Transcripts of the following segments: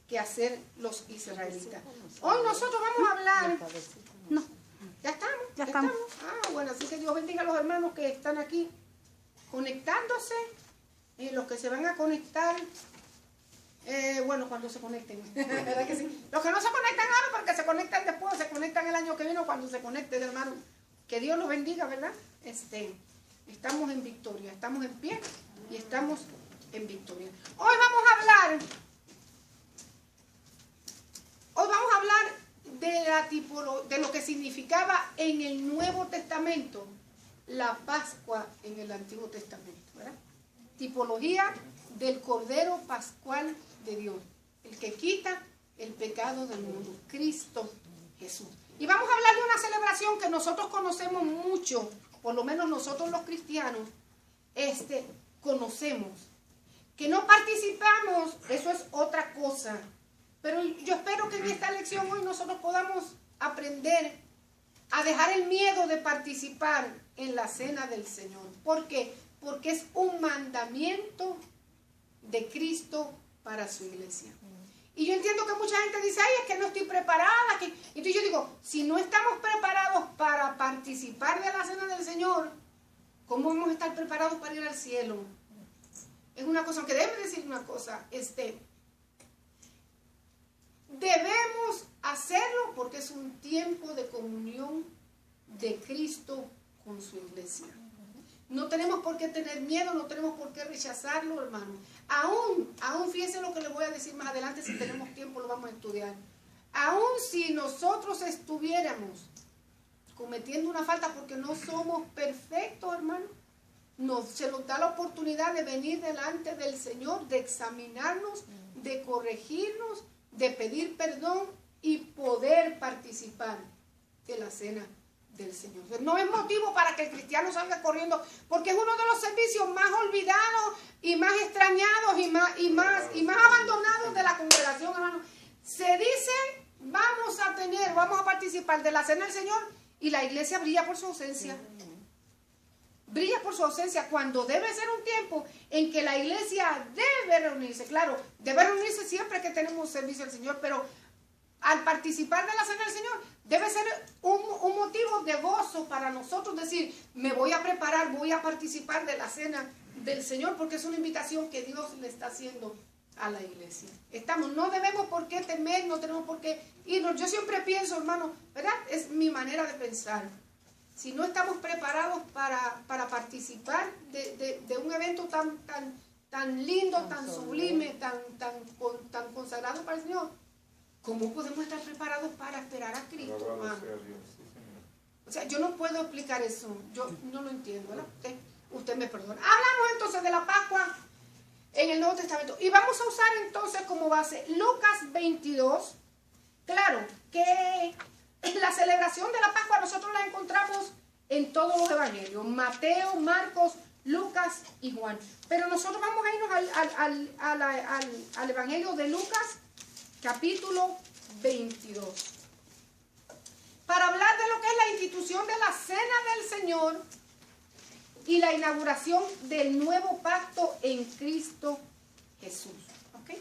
que hacer los israelitas. Hoy nosotros vamos a hablar. No, ya estamos. Ah, bueno, así que Dios bendiga a los hermanos que están aquí conectándose, los que se van a conectar, bueno, cuando se conecten, ¿verdad que sí? Los que no se conectan ahora, porque se conectan después, se conectan el año que viene, cuando se conecten, hermano. Que Dios los bendiga, ¿verdad? Estamos en victoria, estamos en pie y estamos en victoria. Hoy vamos a hablar de lo que significaba en el Nuevo Testamento la Pascua en el Antiguo Testamento, ¿verdad? Tipología del Cordero Pascual de Dios, el que quita el pecado del mundo, Cristo Jesús. Y vamos a hablar de una celebración que nosotros conocemos mucho, por lo menos nosotros los cristianos, conocemos. Que no participamos, eso es otra cosa. Pero yo espero que en esta lección hoy nosotros podamos aprender a dejar el miedo de participar en la cena del Señor. ¿Por qué? Porque es un mandamiento de Cristo para su iglesia. Y yo entiendo que mucha gente dice, ay, es que no estoy preparada. Entonces yo digo, si no estamos preparados para participar de la cena del Señor, ¿cómo vamos a estar preparados para ir al cielo? Es una cosa, aunque debe decir una cosa, debemos hacerlo porque es un tiempo de comunión de Cristo con su iglesia. No tenemos por qué tener miedo, no tenemos por qué rechazarlo, hermano. Aún fíjense lo que les voy a decir más adelante, si tenemos tiempo lo vamos a estudiar. Aún si nosotros estuviéramos cometiendo una falta porque no somos perfectos, hermano, se nos da la oportunidad de venir delante del Señor, de examinarnos, de corregirnos, de pedir perdón y poder participar de la cena del Señor. No es motivo para que el cristiano salga corriendo, porque es uno de los servicios más olvidados y más extrañados y más abandonados de la congregación, hermano. Se dice, vamos a participar de la cena del Señor, y la iglesia brilla por su ausencia. Brilla por su ausencia, cuando debe ser un tiempo en que la iglesia debe reunirse. Claro, debe reunirse siempre que tenemos servicio al Señor, pero al participar de la cena del Señor debe ser un motivo de gozo para nosotros, decir, me voy a preparar, voy a participar de la cena del Señor, porque es una invitación que Dios le está haciendo a la iglesia. No debemos por qué temer, no tenemos por qué irnos. Yo siempre pienso, hermano, ¿verdad? Es mi manera de pensar. Si no estamos preparados para participar de un evento tan lindo, tan sublime, tan consagrado para el Señor, ¿cómo podemos estar preparados para esperar a Cristo, hermano? O sea, yo no puedo explicar eso. Yo no lo entiendo, ¿verdad? Usted me perdona. Hablamos entonces de la Pascua en el Nuevo Testamento. Y vamos a usar entonces como base Lucas 22. Claro que la celebración de la Pascua nosotros la encontramos en todos los evangelios. Mateo, Marcos, Lucas y Juan. Pero nosotros vamos a irnos al evangelio de Lucas, capítulo 22. Para hablar de lo que es la institución de la cena del Señor y la inauguración del nuevo pacto en Cristo Jesús. ¿Ok?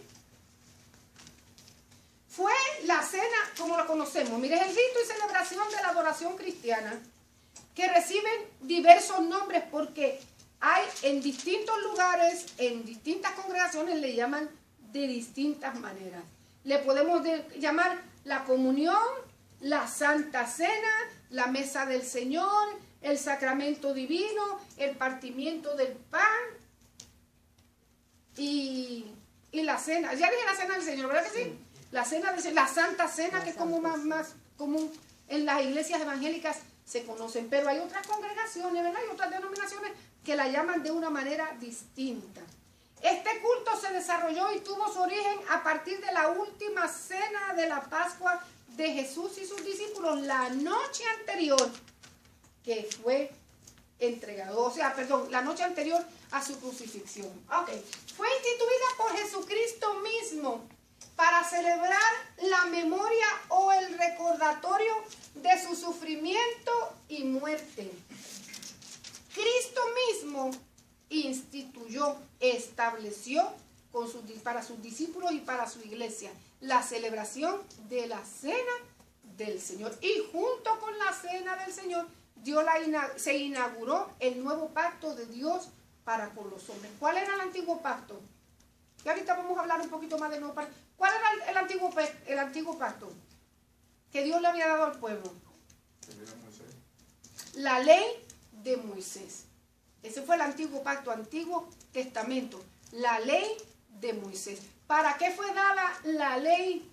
Fue la cena como la conocemos. Mire, es el rito y celebración de la adoración cristiana que reciben diversos nombres porque hay en distintos lugares, en distintas congregaciones le llaman de distintas maneras. Le podemos llamar la comunión, la Santa Cena, la mesa del Señor, el sacramento divino, el partimiento del pan y la cena. Ya dije la cena del Señor, ¿verdad que sí? La cena del Señor, la Santa Cena, que es como más común en las iglesias evangélicas se conocen, pero hay otras congregaciones, ¿verdad? Hay otras denominaciones que la llaman de una manera distinta. Este culto se desarrolló y tuvo su origen a partir de la última cena de la Pascua de Jesús y sus discípulos la noche anterior que fue entregado, la noche anterior a su crucifixión. Ok, fue instituida por Jesucristo mismo para celebrar la memoria o el recordatorio de su sufrimiento y muerte. Cristo mismo instituyó, estableció para sus discípulos y para su iglesia, la celebración de la cena del Señor. Y junto con la cena del Señor, se inauguró el nuevo pacto de Dios para con los hombres. ¿Cuál era el antiguo pacto? Y ahorita vamos a hablar un poquito más del nuevo pacto. ¿Cuál era el antiguo pacto que Dios le había dado al pueblo? La ley de Moisés. Ese fue el antiguo pacto, Antiguo Testamento. La ley de Moisés. ¿Para qué fue dada la ley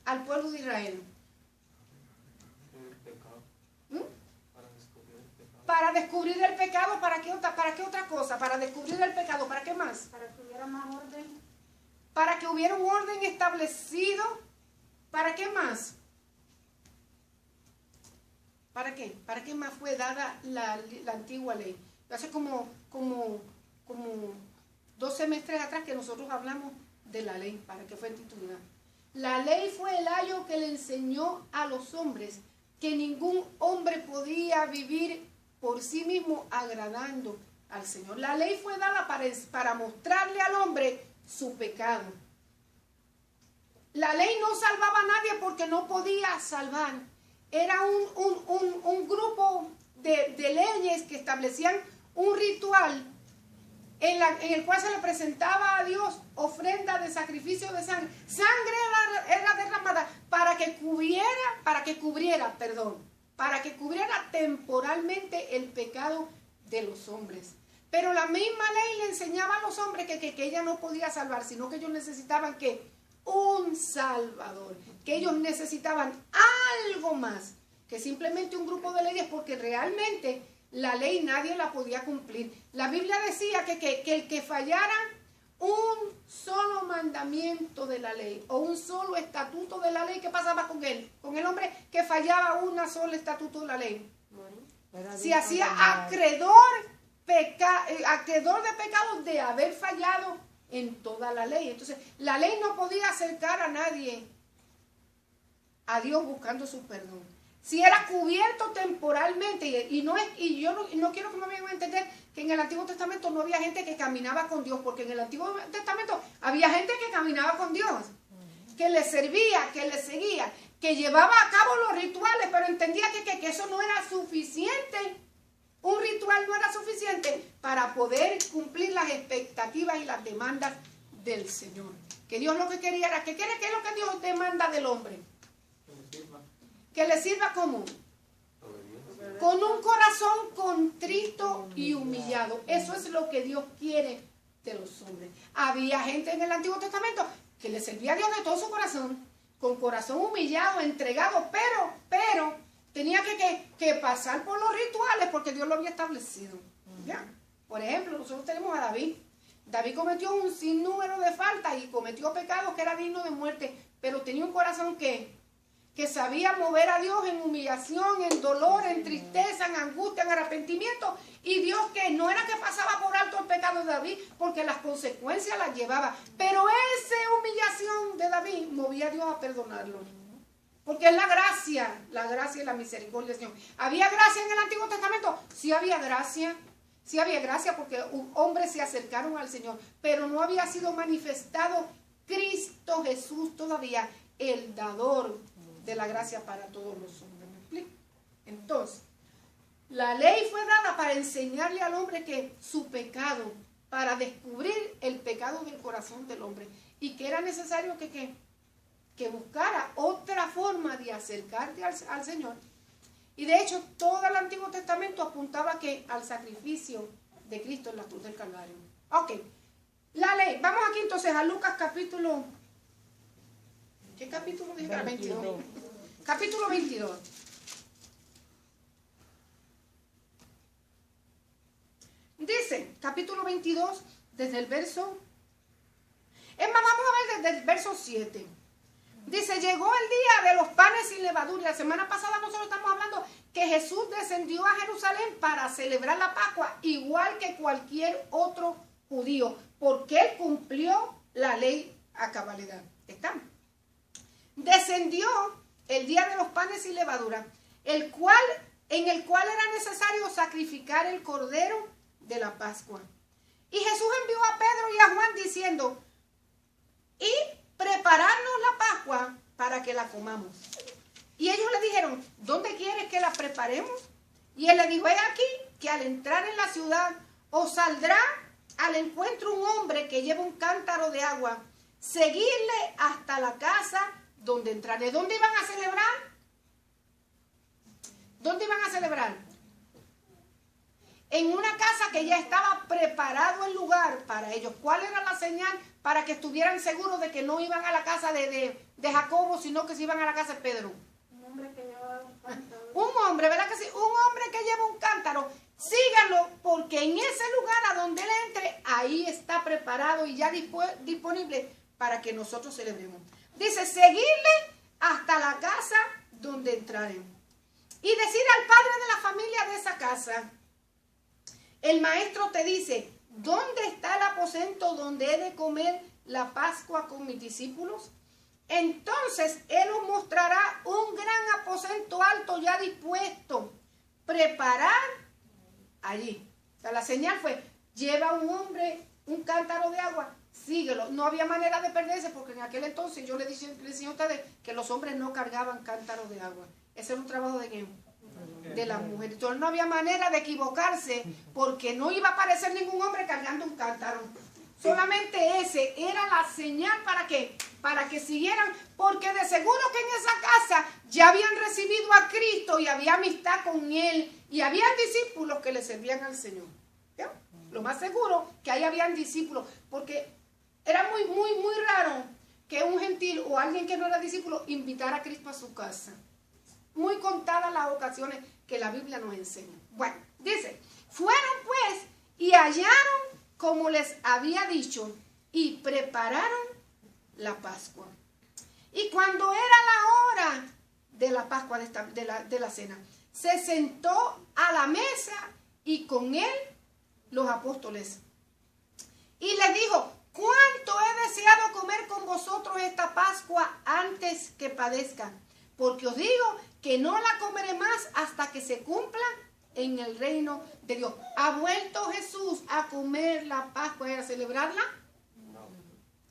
al pueblo de Israel? Para descubrir el pecado. ¿Para qué otra cosa? Para descubrir el pecado. ¿Para qué más? Para que hubiera más orden. Para que hubiera un orden establecido. ¿Para qué más? ¿Para qué? ¿Para qué más fue dada la antigua ley? Hace como 2 semestres atrás que nosotros hablamos de la ley, para que fue instituida. La ley fue el ayo que le enseñó a los hombres que ningún hombre podía vivir por sí mismo agradando al Señor. La ley fue dada para mostrarle al hombre su pecado. La ley no salvaba a nadie porque no podía salvar. Era un grupo de leyes que establecían un ritual en el cual se le presentaba a Dios ofrenda de sacrificio de sangre. Sangre era derramada para que cubriera temporalmente el pecado de los hombres. Pero la misma ley le enseñaba a los hombres que ella no podía salvar, sino que ellos necesitaban un Salvador, que ellos necesitaban algo más que simplemente un grupo de leyes, porque realmente la ley nadie la podía cumplir. La Biblia decía que el que fallara un solo mandamiento de la ley o un solo estatuto de la ley, ¿qué pasaba con él? Con el hombre que fallaba una sola estatuto de la ley. Se hacía acreedor de pecados de haber fallado en toda la ley. Entonces, la ley no podía acercar a nadie a Dios buscando su perdón. Si era cubierto temporalmente, yo no quiero que me vayan a entender que en el Antiguo Testamento no había gente que caminaba con Dios, porque en el Antiguo Testamento había gente que caminaba con Dios, que le servía, que le seguía, que llevaba a cabo los rituales, pero entendía que eso no era suficiente. Un ritual no era suficiente para poder cumplir las expectativas y las demandas del Señor. Que Dios lo que quería era, ¿qué es lo que Dios demanda del hombre? Que le sirva como con un corazón contrito y humillado. Eso es lo que Dios quiere de los hombres. Había gente en el Antiguo Testamento que le servía a Dios de todo su corazón, con corazón humillado, entregado, pero tenía que pasar por los rituales porque Dios lo había establecido. ¿Ya? Por ejemplo, nosotros tenemos a David. David cometió un sinnúmero de faltas y cometió pecados que era digno de muerte, pero tenía un corazón que sabía mover a Dios en humillación, en dolor, en tristeza, en angustia, en arrepentimiento. Y Dios que no era que pasaba por alto el pecado de David, porque las consecuencias las llevaba. Pero esa humillación de David movía a Dios a perdonarlo. Porque es la gracia y la misericordia del Señor. ¿Había gracia en el Antiguo Testamento? Sí había gracia porque hombres se acercaron al Señor. Pero no había sido manifestado Cristo Jesús todavía, el dador de la gracia para todos los hombres. ¿Me explico? Entonces, la ley fue dada para enseñarle al hombre que su pecado, para descubrir el pecado del corazón del hombre, y que era necesario que buscara otra forma de acercarte al Señor. Y de hecho, todo el Antiguo Testamento apuntaba al sacrificio de Cristo en la cruz del Calvario. Ok, la ley. Vamos aquí entonces a Lucas capítulo... ¿Qué capítulo dije? 22. Capítulo 22. Dice, capítulo 22, desde el verso... Es más, vamos a ver desde el verso 7. Dice, llegó el día de los panes sin levadura. La semana pasada nosotros estamos hablando que Jesús descendió a Jerusalén para celebrar la Pascua, igual que cualquier otro judío, porque él cumplió la ley a cabalidad. ¿Están? Descendió el día de los panes sin levadura, en el cual era necesario sacrificar el cordero de la Pascua. Y Jesús envió a Pedro y a Juan diciendo, y prepararnos la Pascua para que la comamos. Y ellos le dijeron, ¿dónde quieres que la preparemos? Y él le dijo, he aquí que al entrar en la ciudad os saldrá al encuentro un hombre que lleva un cántaro de agua, seguirle hasta la casa donde entraré. ¿Dónde iban a celebrar? ¿Dónde iban a celebrar? En una casa que ya estaba preparado el lugar para ellos. ¿Cuál era la señal para que estuvieran seguros de que no iban a la casa de Jacobo, sino que se iban a la casa de Pedro? Un hombre que lleva un cántaro. Un hombre, ¿verdad que sí? Un hombre que lleva un cántaro. Síganlo, porque en ese lugar a donde él entre, ahí está preparado y ya disponible para que nosotros celebremos. Dice, seguirle hasta la casa donde entraremos. Y decir al padre de la familia de esa casa, el maestro te dice, ¿dónde está el aposento donde he de comer la Pascua con mis discípulos? Entonces él os mostrará un gran aposento alto ya dispuesto, preparar allí. O sea, la señal fue, lleva un hombre un cántaro de agua, síguelo. No había manera de perderse porque en aquel entonces yo le decía a ustedes que los hombres no cargaban cántaros de agua. Ese era un trabajo de quién? De la mujer. Entonces no había manera de equivocarse porque no iba a aparecer ningún hombre cargando un cántaro. Solamente ese era la señal para que siguieran, porque de seguro que en esa casa ya habían recibido a Cristo y había amistad con él y había discípulos que le servían al Señor. ¿Ya? Lo más seguro que ahí habían discípulos, porque era muy raro que un gentil o alguien que no era discípulo invitara a Cristo a su casa. Muy contadas las ocasiones que la Biblia nos enseña. Bueno, dice, fueron pues y hallaron como les había dicho y prepararon la Pascua. Y cuando era la hora de la Pascua, de la cena, se sentó a la mesa y con él los apóstoles. Y les dijo, ¿cuánto he deseado comer con vosotros esta Pascua antes que padezca? Porque os digo que no la comeré más hasta que se cumpla en el reino de Dios. ¿Ha vuelto Jesús a comer la Pascua y a celebrarla?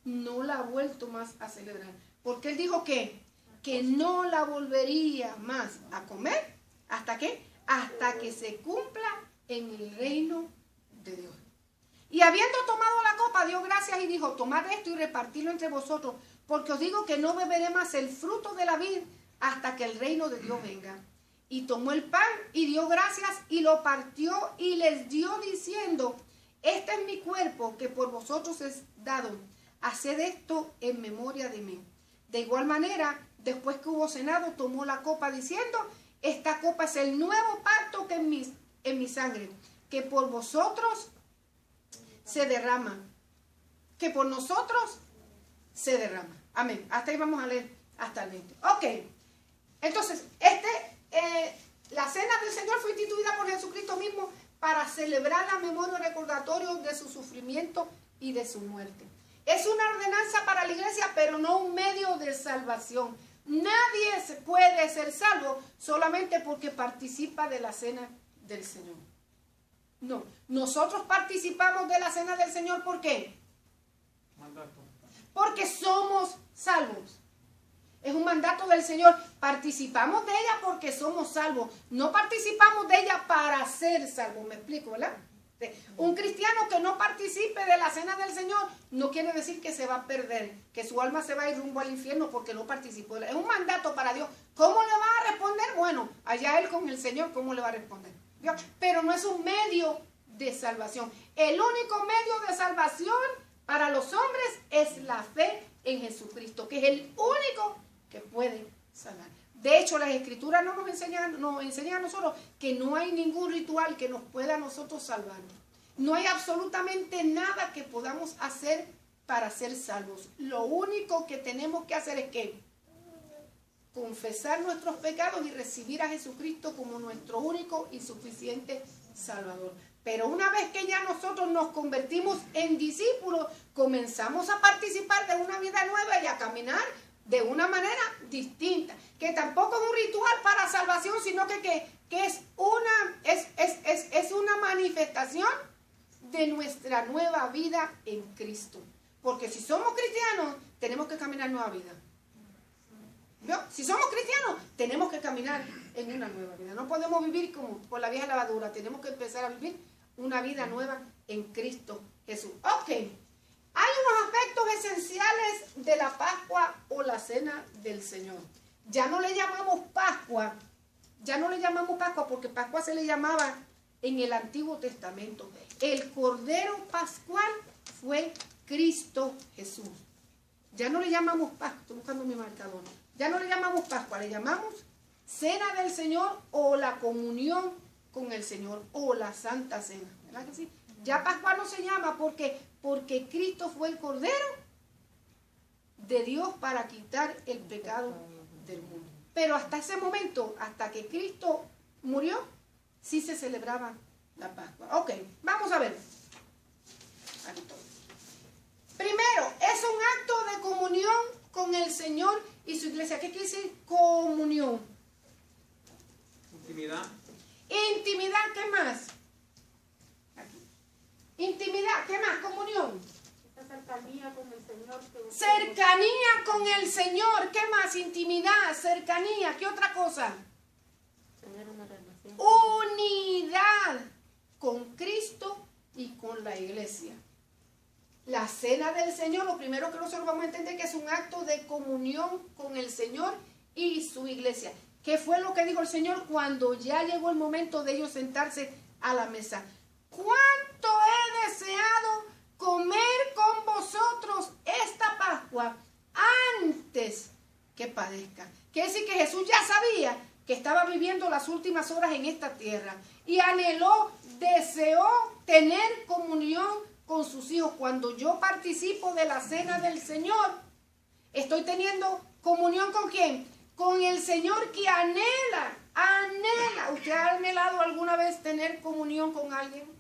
No la ha vuelto más a celebrar. Porque él dijo que no la volvería más a comer. ¿Hasta qué? Hasta que se cumpla en el reino de Dios. Y habiendo tomado la copa, dio gracias y dijo, tomad esto y repartidlo entre vosotros, porque os digo que no beberé más el fruto de la vid hasta que el reino de Dios venga. Y tomó el pan y dio gracias y lo partió y les dio diciendo, este es mi cuerpo que por vosotros es dado. Haced esto en memoria de mí. De igual manera, después que hubo cenado, tomó la copa diciendo, esta copa es el nuevo pacto que en mi sangre, que por vosotros se derrama, que por nosotros se derrama. Amén. Hasta ahí vamos a leer hasta el 20. Ok. Entonces, la cena del Señor fue instituida por Jesucristo mismo para celebrar la memoria y recordatorio de su sufrimiento y de su muerte. Es una ordenanza para la iglesia, pero no un medio de salvación. Nadie puede ser salvo solamente porque participa de la cena del Señor. No, nosotros participamos de la cena del Señor, ¿por qué? Mandato. Porque somos salvos. Es un mandato del Señor. Participamos de ella porque somos salvos. No participamos de ella para ser salvos. ¿Me explico, verdad? Un cristiano que no participe de la cena del Señor no quiere decir que se va a perder, que su alma se va a ir rumbo al infierno porque no participó. Es un mandato para Dios. ¿Cómo le va a responder? Bueno, allá él con el Señor, ¿cómo le va a responder? Dios. Pero no es un medio de salvación. El único medio de salvación para los hombres es la fe en Jesucristo, que es el único que puede salvar. De hecho, las Escrituras nos enseñan a nosotros que no hay ningún ritual que nos pueda a nosotros salvar. No hay absolutamente nada que podamos hacer para ser salvos. Lo único que tenemos que hacer es que confesar nuestros pecados y recibir a Jesucristo como nuestro único y suficiente Salvador. Pero una vez que ya nosotros nos convertimos en discípulos, comenzamos a participar de una vida nueva y a caminar de una manera distinta, que tampoco es un ritual para salvación, sino que es una manifestación de nuestra nueva vida en Cristo. Porque si somos cristianos, tenemos que caminar nueva vida. ¿Vio? Si somos cristianos, tenemos que caminar en una nueva vida. No podemos vivir como por la vieja lavadura. Tenemos que empezar a vivir una vida nueva en Cristo Jesús. Ok. Hay unos aspectos esenciales de la Pascua o la Cena del Señor. Ya no le llamamos Pascua. Ya no le llamamos Pascua porque Pascua se le llamaba en el Antiguo Testamento. El Cordero Pascual fue Cristo Jesús. Ya no le llamamos Pascua. Estoy buscando mi marcador. Ya no le llamamos Pascua, le llamamos Cena del Señor o la comunión con el Señor o la Santa Cena. ¿Verdad que sí? Ya Pascua no se llama porque Cristo fue el Cordero de Dios para quitar el pecado del mundo. Pero hasta ese momento, hasta que Cristo murió, sí se celebraba la Pascua. Ok, vamos a ver. Primero, es un acto de comunión con el Señor y su iglesia. ¿Qué quiere decir comunión? Intimidad. Intimidad, ¿qué más? Aquí. Intimidad, ¿qué más? Comunión. Esta cercanía con el Señor. Cercanía con el Señor. ¿Qué más? Intimidad, cercanía. ¿Qué otra cosa? Tener una relación. Unidad con Cristo y con la iglesia. La cena del Señor, lo primero que nosotros vamos a entender que es un acto de comunión con el Señor y su iglesia. ¿Qué fue lo que dijo el Señor cuando ya llegó el momento de ellos sentarse a la mesa? ¿Cuánto he deseado comer con vosotros esta Pascua antes que padezca? Quiere decir que Jesús ya sabía que estaba viviendo las últimas horas en esta tierra y anheló, deseó tener comunión con sus hijos. Cuando yo participo de la cena del Señor, estoy teniendo comunión ¿con quién? Con el Señor que anhela. ¿Usted ha anhelado alguna vez tener comunión con alguien?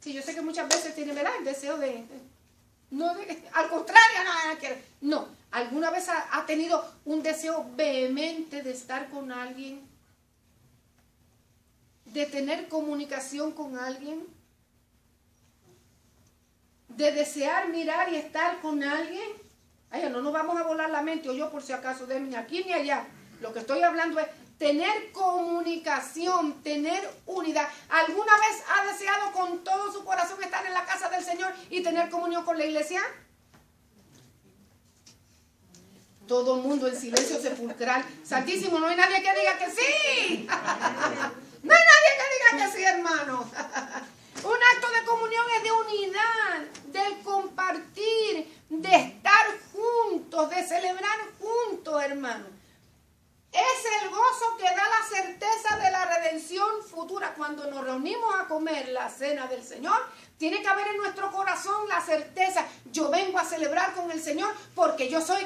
Sí, yo sé que muchas veces tiene, ¿verdad?, el deseo al contrario, no, ¿alguna vez ha tenido un deseo vehemente de estar con alguien? ¿De tener comunicación con alguien? ¿De desear mirar y estar con alguien? Ay, no nos vamos a volar la mente, o yo por si acaso, de ni aquí ni allá. Lo que estoy hablando es tener comunicación, tener unidad. ¿Alguna vez ha deseado con todo su corazón estar en la casa del Señor y tener comunión con la iglesia? Todo el mundo en silencio sepulcral. Santísimo, no hay nadie que diga que sí. No hay nadie que diga que sí, hermano. Un acto de comunión es de unidad, de compartir, de estar juntos, de celebrar juntos, hermano. Es el gozo que da la certeza de la redención futura. Cuando nos reunimos a comer la cena del Señor, tiene que haber en nuestro corazón la certeza. Yo vengo a celebrar con el Señor porque yo soy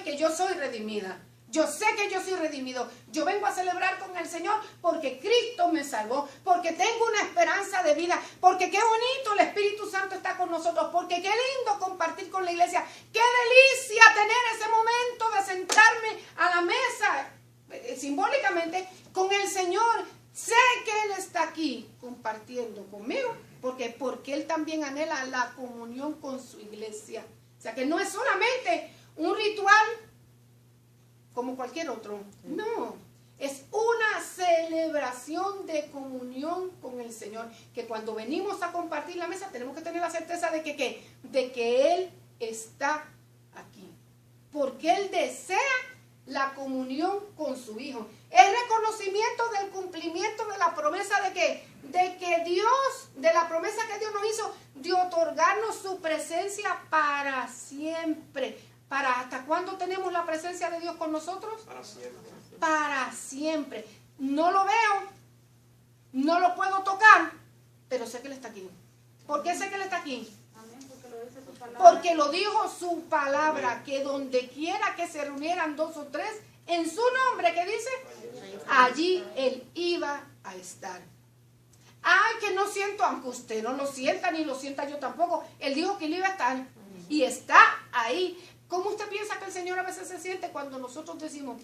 redimida. Yo sé que yo soy redimido. Yo vengo a celebrar con el Señor porque Cristo me salvó, porque tengo una esperanza de vida, porque qué bonito el Espíritu Santo está con nosotros, porque qué lindo compartir con la iglesia. Qué delicia tener ese momento de sentarme a la mesa, simbólicamente, con el Señor. Sé que Él está aquí compartiendo conmigo, porque Él también anhela la comunión con su iglesia. O sea que no es solamente un ritual como cualquier otro. No, es una celebración de comunión con el Señor, que cuando venimos a compartir la mesa tenemos que tener la certeza de que Él está aquí, porque Él desea la comunión con su Hijo. El reconocimiento del cumplimiento de la promesa de la promesa que Dios nos hizo de otorgarnos su presencia para siempre. ¿Hasta cuándo tenemos la presencia de Dios con nosotros? Para siempre. Para siempre. No lo veo, no lo puedo tocar, pero sé que Él está aquí. ¿Por qué sé que Él está aquí? Amén, porque lo dice su palabra. Porque lo dijo su palabra, que donde quiera que se reunieran 2 o 3, en su nombre, ¿qué dice? Allí Él iba a estar. Ay, que no siento, aunque usted no lo sienta, ni lo sienta yo tampoco. Él dijo que Él iba a estar y está ahí. ¿Cómo usted piensa que el Señor a veces se siente cuando nosotros decimos,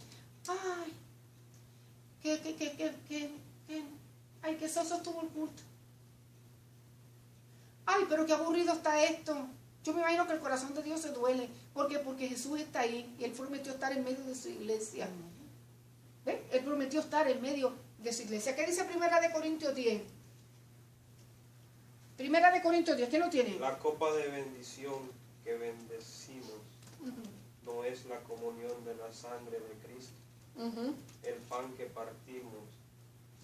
ay, ay, qué soso estuvo el culto? Ay, pero qué aburrido está esto. Yo me imagino que el corazón de Dios se duele. ¿Por qué? Porque Jesús está ahí y Él prometió estar en medio de su iglesia. ¿Ven? Él prometió estar en medio de su iglesia. ¿Qué dice 1 Corintios 10? 1 Corintios 10, ¿quién lo tiene? La copa de bendición que bendecimos no es la comunión de la sangre de Cristo. El pan que partimos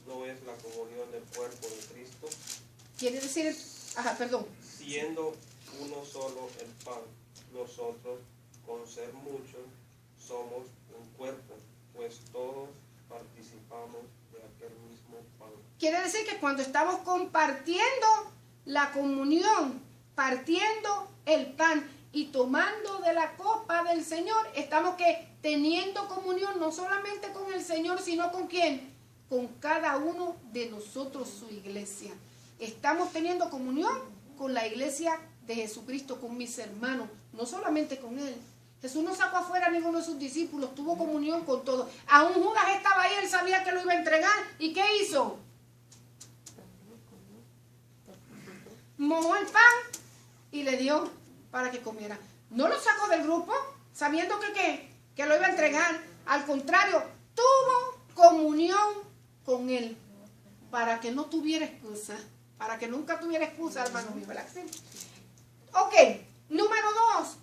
no es la comunión del cuerpo de Cristo. Quiere decir, Siendo uno solo el pan, nosotros, con ser muchos, somos un cuerpo, pues todos participamos de aquel mismo pan. Quiere decir que cuando estamos compartiendo la comunión, partiendo el pan y tomando de la copa del Señor, estamos teniendo comunión no solamente con el Señor, sino con ¿quién? Con cada uno de nosotros, su iglesia. Estamos teniendo comunión con la iglesia de Jesucristo, con mis hermanos, no solamente con Él. Jesús no sacó afuera a ninguno de sus discípulos, tuvo comunión con todos. Aún Judas estaba ahí, él sabía que lo iba a entregar. ¿Y qué hizo? Mojó el pan y le dio para que comiera. No lo sacó del grupo sabiendo que lo iba a entregar. Al contrario, tuvo comunión con Él para que no tuviera excusa. Para que nunca tuviera excusa, hermano mío, ¿verdad? Ok, número 2.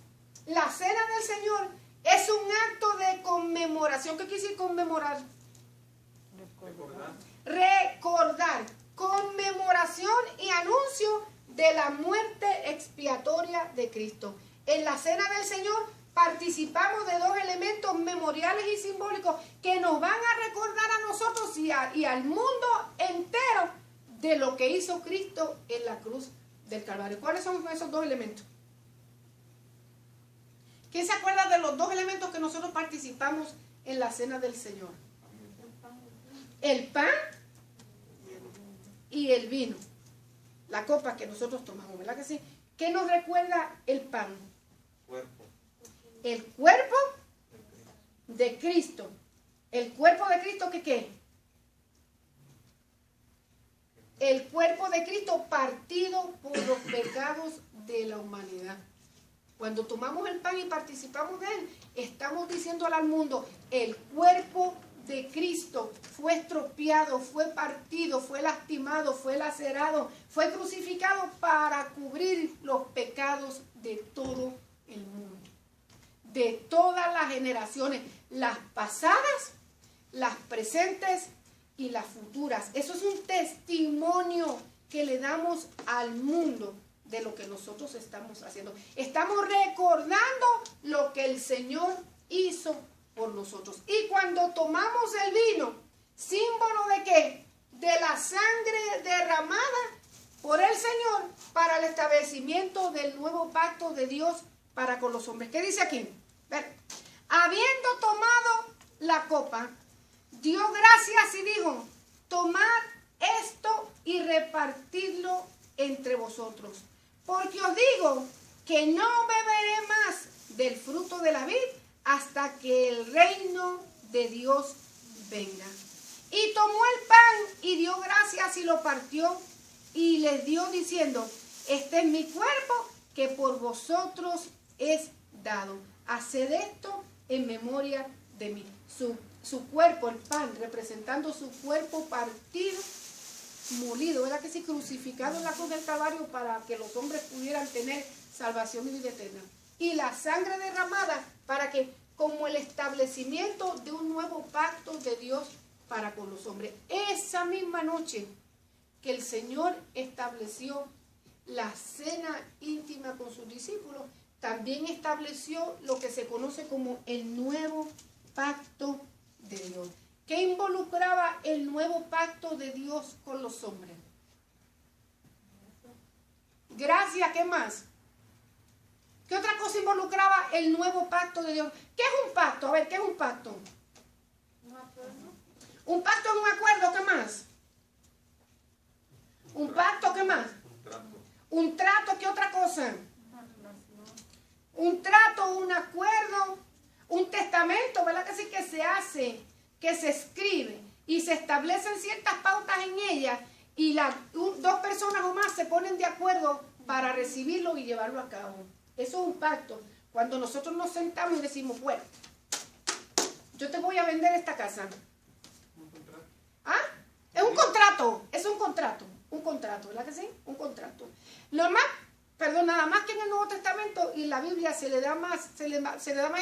La cena del Señor es un acto de conmemoración. ¿Qué quiere decir conmemorar? Recordar. Conmemoración y anuncio de la muerte expiatoria de Cristo. En la cena del Señor participamos de dos elementos memoriales y simbólicos que nos van a recordar a nosotros y al mundo entero de lo que hizo Cristo en la cruz del Calvario. ¿Cuáles son esos dos elementos? ¿Quién se acuerda de los dos elementos que nosotros participamos en la cena del Señor? El pan y el vino. La copa que nosotros tomamos, ¿verdad que sí? ¿Qué nos recuerda el pan? Cuerpo. El cuerpo de Cristo. ¿El cuerpo de Cristo qué? El cuerpo de Cristo partido por los pecados de la humanidad. Cuando tomamos el pan y participamos de él, estamos diciéndole al mundo, el cuerpo de Cristo fue estropeado, fue partido, fue lastimado, fue lacerado, fue crucificado para cubrir los pecados de todo el mundo, de todas las generaciones, las pasadas, las presentes y las futuras. Eso es un testimonio que le damos al mundo de lo que nosotros estamos haciendo. Estamos recordando lo que el Señor hizo por nosotros. Y cuando tomamos el vino, símbolo de ¿qué? De la sangre derramada por el Señor para el establecimiento del nuevo pacto de Dios para con los hombres. ¿Qué dice aquí? Ver. Habiendo tomado la copa, dio gracias y dijo, tomad esto y repartidlo entre vosotros. Porque os digo que no beberé más del fruto de la vid hasta que el reino de Dios venga. Y tomó el pan y dio gracias y lo partió y les dio diciendo, este es mi cuerpo que por vosotros es dado. Haced esto en memoria de mí. Su cuerpo, el pan, representando su cuerpo partido, molido, ¿verdad que sí? Crucificado en la cruz del Calvario para que los hombres pudieran tener salvación y vida eterna. Y la sangre derramada para que, como el establecimiento de un nuevo pacto de Dios para con los hombres. Esa misma noche que el Señor estableció la cena íntima con sus discípulos, también estableció lo que se conoce como el nuevo pacto de Dios. ¿Qué involucraba el nuevo pacto de Dios con los hombres? Gracia, ¿qué más? ¿Qué otra cosa involucraba el nuevo pacto de Dios? ¿Qué es un pacto? A ver, ¿qué es un pacto? Un pacto es un acuerdo, ¿qué más? Un pacto, ¿qué más? Un trato, ¿qué otra cosa? Un trato, un acuerdo, un testamento, ¿verdad que sí? Que se hace, que se escribe y se establecen ciertas pautas en ella y dos personas o más se ponen de acuerdo para recibirlo y llevarlo a cabo. Eso es un pacto. Cuando nosotros nos sentamos y decimos, bueno, yo te voy a vender esta casa. ¿Ah? Es un contrato, ¿verdad que sí? Un contrato. Nada más que en el Nuevo Testamento y la Biblia se le da más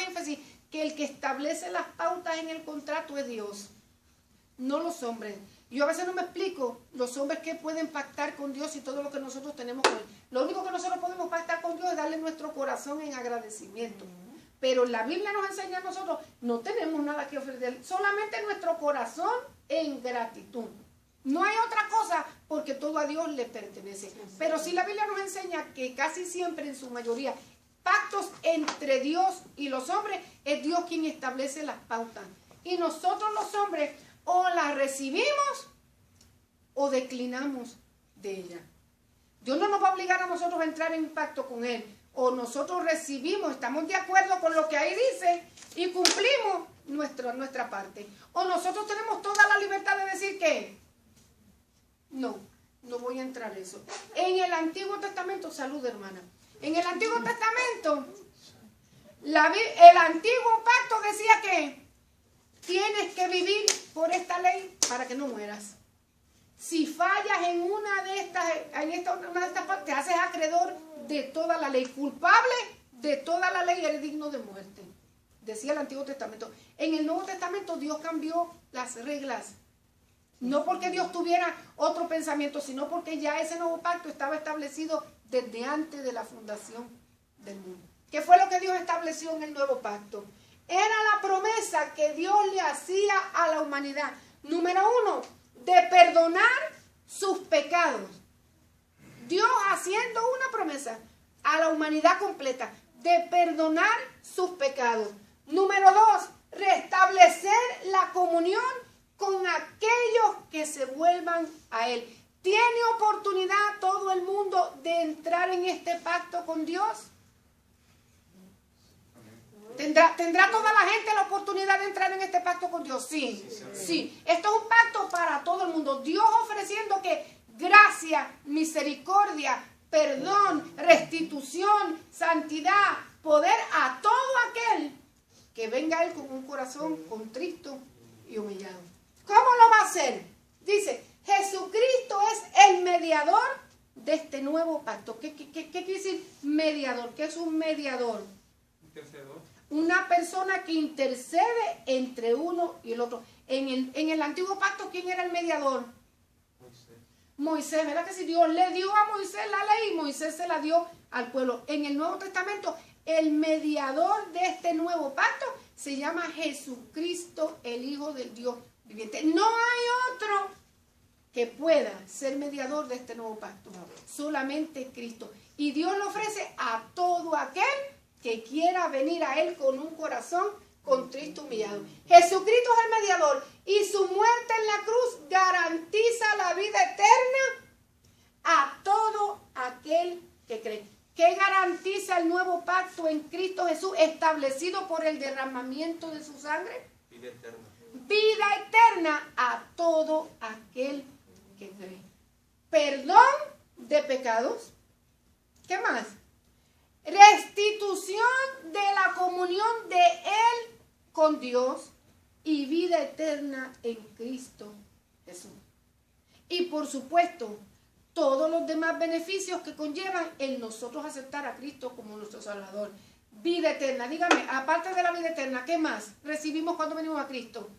énfasis que el que establece las pautas en el contrato es Dios, no los hombres. Yo a veces no me explico los hombres que pueden pactar con Dios y todo lo que nosotros tenemos con Él. Lo único que nosotros podemos pactar con Dios es darle nuestro corazón en agradecimiento. Pero la Biblia nos enseña a nosotros, no tenemos nada que ofrecer, solamente nuestro corazón en gratitud. No hay otra cosa porque todo a Dios le pertenece. Pero sí la Biblia nos enseña que casi siempre, en su mayoría, pactos entre Dios y los hombres, es Dios quien establece las pautas. Y nosotros los hombres o las recibimos o declinamos de ella. Dios no nos va a obligar a nosotros a entrar en pacto con Él. O nosotros recibimos, estamos de acuerdo con lo que ahí dice y cumplimos nuestra parte. O nosotros tenemos toda la libertad de decir que no voy a entrar en eso. En el Antiguo Testamento, salud hermana, en el Antiguo Testamento, el Antiguo Pacto decía que tienes que vivir por esta ley para que no mueras. Si fallas en una de estas partes, te haces acreedor de toda la ley, culpable de toda la ley, eres digno de muerte. Decía el Antiguo Testamento. En el Nuevo Testamento Dios cambió las reglas. No porque Dios tuviera otro pensamiento, sino porque ya ese nuevo pacto estaba establecido desde antes de la fundación del mundo. ¿Qué fue lo que Dios estableció en el nuevo pacto? Era la promesa que Dios le hacía a la humanidad. Número 1, de perdonar sus pecados. Dios haciendo una promesa a la humanidad completa de perdonar sus pecados. Número 2, restablecer la comunión con aquellos que se vuelvan a Él. ¿Tiene oportunidad todo el mundo de entrar en este pacto con Dios? ¿Tendrá toda la gente la oportunidad de entrar en este pacto con Dios? Sí, sí. Esto es un pacto para todo el mundo. Dios ofreciendo que gracia, misericordia, perdón, restitución, santidad, poder a todo aquel que venga a Él con un corazón contrito y humillado. ¿Cómo lo va a hacer? Dice, Jesucristo es el mediador de este nuevo pacto. ¿Qué quiere decir mediador? ¿Qué es un mediador? Intercedor. Una persona que intercede entre uno y el otro. En el antiguo pacto, ¿quién era el mediador? Moisés, ¿verdad que si Dios le dio a Moisés la ley y Moisés se la dio al pueblo? En el Nuevo Testamento, el mediador de este nuevo pacto se llama Jesucristo, el Hijo del Dios viviente. No hay otro que pueda ser mediador de este nuevo pacto, solamente Cristo. Y Dios lo ofrece a todo aquel que quiera venir a Él con un corazón contrito, humillado. Jesucristo es el mediador y su muerte en la cruz garantiza la vida eterna a todo aquel que cree. ¿Qué garantiza el nuevo pacto en Cristo Jesús establecido por el derramamiento de su sangre? Vida eterna. Vida eterna a todo aquel que cree. Perdón de pecados. ¿Qué más? Restitución de la comunión de Él con Dios y vida eterna en Cristo Jesús. Y por supuesto, todos los demás beneficios que conllevan el nosotros aceptar a Cristo como nuestro Salvador. Vida eterna. Dígame, aparte de la vida eterna, ¿qué más recibimos cuando venimos a Cristo?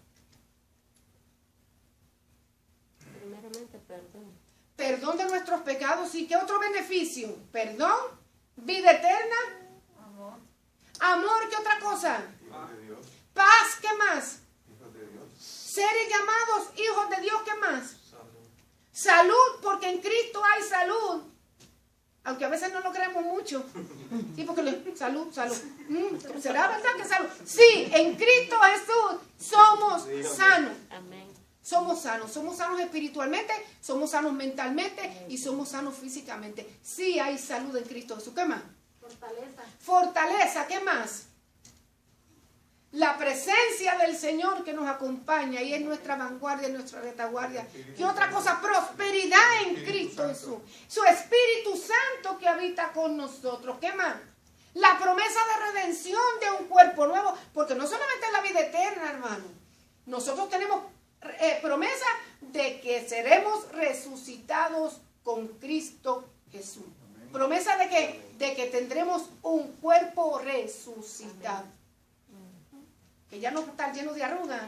Primeramente, perdón. Perdón de nuestros pecados. ¿Y qué otro beneficio? Perdón, vida eterna, Amor. amor, ¿qué otra cosa? Hijo de Dios. Paz, ¿qué más? Hijo de Dios. Seres llamados hijos de Dios, ¿qué más? Salud. Salud, porque en Cristo hay salud. Aunque a veces no lo creemos mucho. Sí, porque salud. ¿Será verdad que salud? Sí, en Cristo Jesús somos sanos. Amén. Somos sanos espiritualmente, somos sanos mentalmente y somos sanos físicamente. Sí hay salud en Cristo Jesús. ¿Qué más? Fortaleza. Fortaleza, ¿qué más? La presencia del Señor que nos acompaña y es nuestra vanguardia, nuestra retaguardia. ¿Qué otra cosa? Prosperidad en Cristo Jesús. Su Espíritu Santo que habita con nosotros. ¿Qué más? La promesa de redención de un cuerpo nuevo, porque no solamente es la vida eterna, hermano. Nosotros tenemos promesa de que seremos resucitados con Cristo Jesús. Promesa de que tendremos un cuerpo resucitado. Que ya no va a estar lleno de arrugas,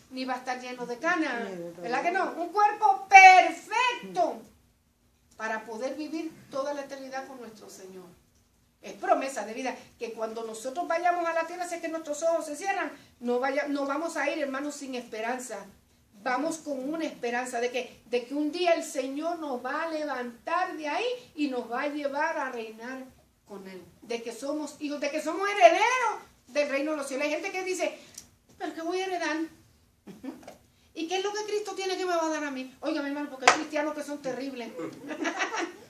ni va a estar lleno de canas. ¿Verdad que no? Un cuerpo perfecto para poder vivir toda la eternidad con nuestro Señor. Es promesa de vida, que cuando nosotros vayamos a la tierra, sé que nuestros ojos se cierran, no vamos a ir, hermanos, sin esperanza. Vamos con una esperanza de que un día el Señor nos va a levantar de ahí y nos va a llevar a reinar con Él. De que somos hijos, de que somos herederos del reino de los cielos. Hay gente que dice, ¿pero qué voy a heredar? ¿Y qué es lo que Cristo tiene que me va a dar a mí? Oiga, mi hermano, porque hay cristianos que son terribles.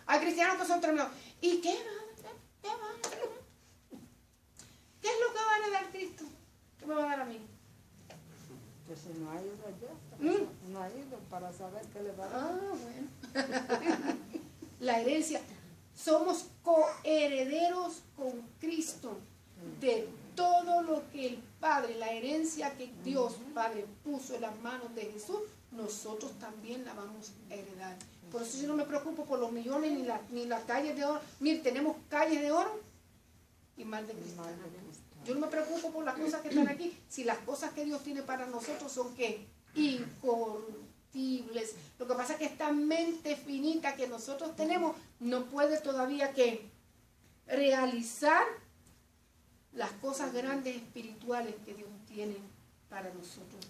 Hay cristianos que son tremendos. ¿Y qué va a dar? ¿Qué es lo que va a heredar Cristo? ¿Qué me va a dar a mí? Pues si no ha ido allá, no ha ido para saber qué le va a dar. Ah, bueno. La herencia. Somos coherederos con Cristo de todo lo que el Padre, la herencia que Dios Padre puso en las manos de Jesús, nosotros también la vamos a heredar. Por eso yo no me preocupo por los millones ni las calles de oro. Mire, tenemos calles de oro y mar de cristal. Yo no me preocupo por las cosas que están aquí, si las cosas que Dios tiene para nosotros son ¿qué? Incorruptibles. Lo que pasa es que esta mente finita que nosotros tenemos no puede todavía ¿qué? Realizar las cosas grandes espirituales que Dios tiene para nosotros.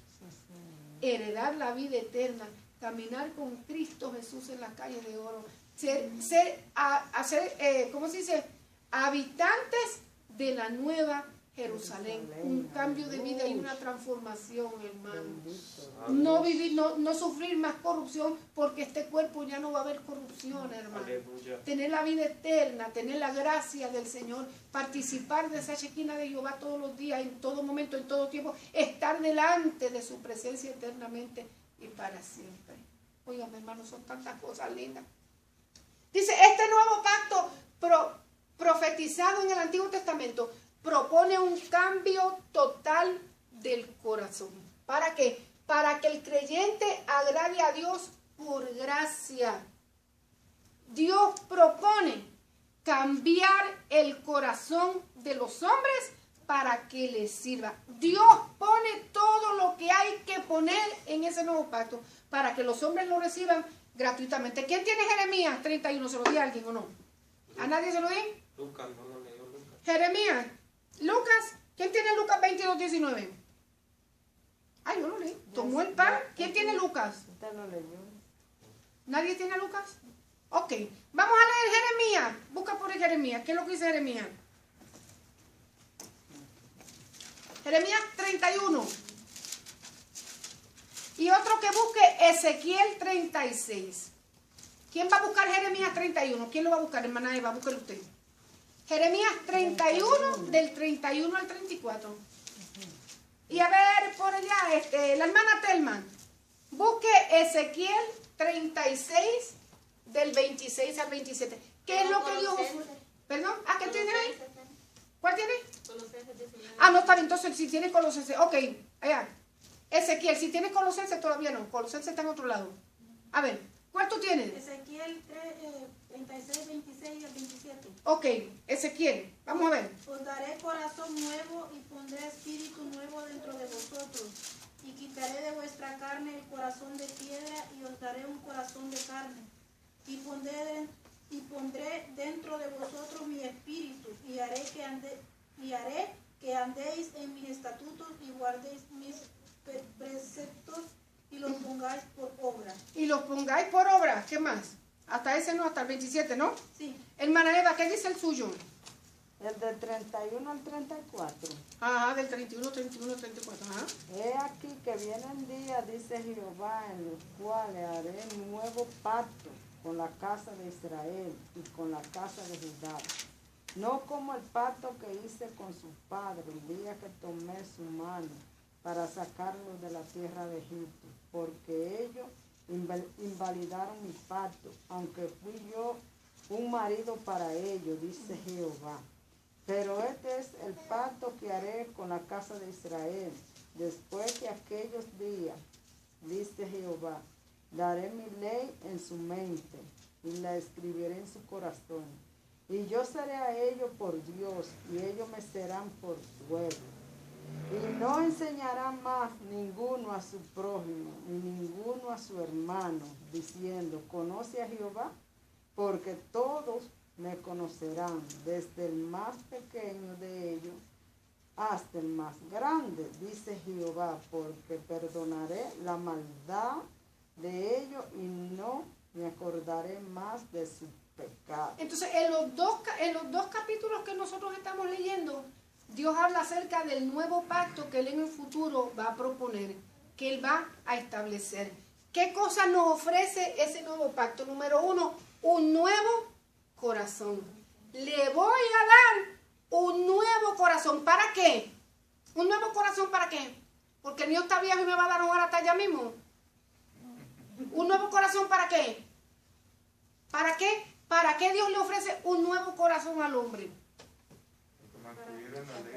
Heredar la vida eterna, caminar con Cristo Jesús en las calles de oro, ¿cómo se dice? Habitantes de la nueva Jerusalén, un cambio de vida y una transformación, hermano. No vivir, no sufrir más corrupción, porque este cuerpo ya no va a haber corrupción, hermano. Aleluya. Tener la vida eterna, tener la gracia del Señor, participar de esa Shekinah de Jehová todos los días, en todo momento, en todo tiempo, estar delante de su presencia eternamente y para siempre. Oigan, hermanos, son tantas cosas lindas. Dice, este nuevo pacto profetizado en el Antiguo Testamento propone un cambio total del corazón. ¿Para qué? Para que el creyente agrade a Dios por gracia. Dios propone cambiar el corazón de los hombres para que les sirva. Dios pone todo lo que hay que poner en ese nuevo pacto para que los hombres lo reciban gratuitamente. ¿Quién tiene Jeremías 31? ¿Se lo di a alguien o no? ¿A nadie se lo di? Lucas, no lo leyó Lucas. Jeremías. Lucas. ¿Quién tiene Lucas 22:19? Ay, yo lo leí. Tomó el pan. ¿Quién tiene Lucas? Usted lo leyó. ¿Nadie tiene Lucas? Ok. Vamos a leer Jeremías. Busca por Jeremías. ¿Qué es lo que dice Jeremías? Jeremías 31. Y otro que busque Ezequiel 36. ¿Quién va a buscar Jeremías 31? ¿Quién lo va a buscar, hermana Eva? Búsquelo usted. Jeremías 31, del 31 al 34. Y a ver, por allá, la hermana Telman, busque Ezequiel 36, del 26 al 27. ¿Qué es lo que Dios... ¿Perdón? ¿Ah, qué tiene ahí? ¿Cuál tiene? Ah, no, está bien. Entonces, si tiene Colosenses. Ok, allá. Ezequiel, si tienes Colosenses, todavía no. Colosenses está en otro lado. A ver, ¿cuál tú tienes? Ezequiel 36, 26 al 27. Ok, Ezequiel, vamos a ver. Os daré corazón nuevo y pondré espíritu nuevo dentro de vosotros. Y quitaré de vuestra carne el corazón de piedra y os daré un corazón de carne. Y pondré dentro de vosotros mi espíritu y haré que andéis en mis estatutos y guardéis mis preceptos y los pongáis por obra. Y los pongáis por obra, ¿qué más? Hasta ese no, hasta el 27, ¿no? Sí. Hermana Eva, ¿qué dice el suyo? El del 31 al 34. Ajá, del 31, 31, 34, ajá. He aquí que vienen días, dice Jehová, en los cuales haré un nuevo pacto con la casa de Israel y con la casa de Judá. No como el pacto que hice con sus padres el día que tomé su mano para sacarlos de la tierra de Egipto, porque ellos invalidaron mi pacto, aunque fui yo un marido para ellos, dice Jehová. Pero este es el pacto que haré con la casa de Israel. Después de aquellos días, dice Jehová, daré mi ley en su mente y la escribiré en su corazón. Y yo seré a ellos por Dios y ellos me serán por pueblo. Y no enseñará más ninguno a su prójimo, ni ninguno a su hermano, diciendo, conoce a Jehová, porque todos me conocerán, desde el más pequeño de ellos hasta el más grande, dice Jehová, porque perdonaré la maldad de ellos y no me acordaré más de su pecado. Entonces, en los dos capítulos que nosotros estamos leyendo, Dios habla acerca del nuevo pacto que Él en el futuro va a proponer, que Él va a establecer. ¿Qué cosa nos ofrece ese nuevo pacto? Número 1, un nuevo corazón. Le voy a dar un nuevo corazón. ¿Para qué? ¿Un nuevo corazón para qué? Porque el mío está viejo y me va a dar un hasta allá mismo. ¿Un nuevo corazón para qué? ¿Para qué? ¿Para qué Dios le ofrece un nuevo corazón al hombre?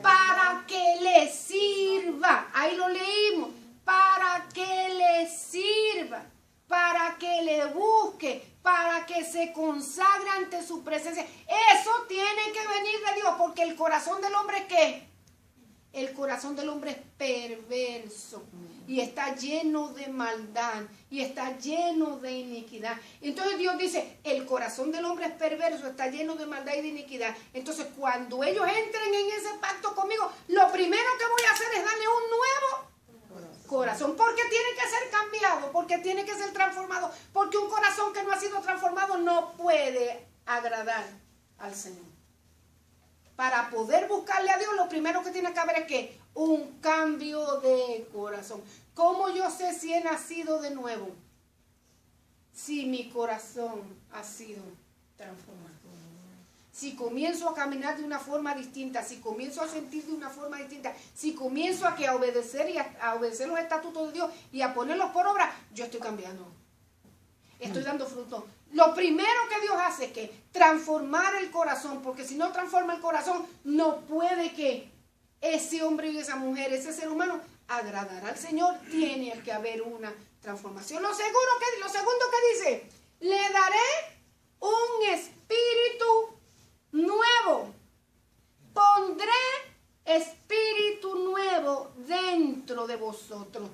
Para que le sirva. Ahí lo leímos. Para que le sirva. Para que le busque. Para que se consagre ante su presencia. Eso tiene que venir de Dios. Porque el corazón del hombre, ¿qué? El corazón del hombre es perverso. Y está lleno de maldad. Y está lleno de iniquidad. Entonces Dios dice, el corazón del hombre es perverso, está lleno de maldad y de iniquidad. Entonces cuando ellos entren en ese pacto conmigo, lo primero que voy a hacer es darle un nuevo corazón. Porque tiene que ser cambiado, porque tiene que ser transformado. Porque un corazón que no ha sido transformado no puede agradar al Señor. Para poder buscarle a Dios, lo primero que tiene que haber es que un cambio de corazón. ¿Cómo yo sé si he nacido de nuevo? Si mi corazón ha sido transformado. Si comienzo a caminar de una forma distinta, si comienzo a sentir de una forma distinta, si comienzo a obedecer y a obedecer los estatutos de Dios y a ponerlos por obra, yo estoy cambiando. Estoy dando fruto. Lo primero que Dios hace es que transformar el corazón, porque si no transforma el corazón, no puede que ese hombre y esa mujer, ese ser humano, agradar al Señor. Tiene que haber una transformación. Lo segundo que dice, le daré un espíritu nuevo. Pondré espíritu nuevo dentro de vosotros.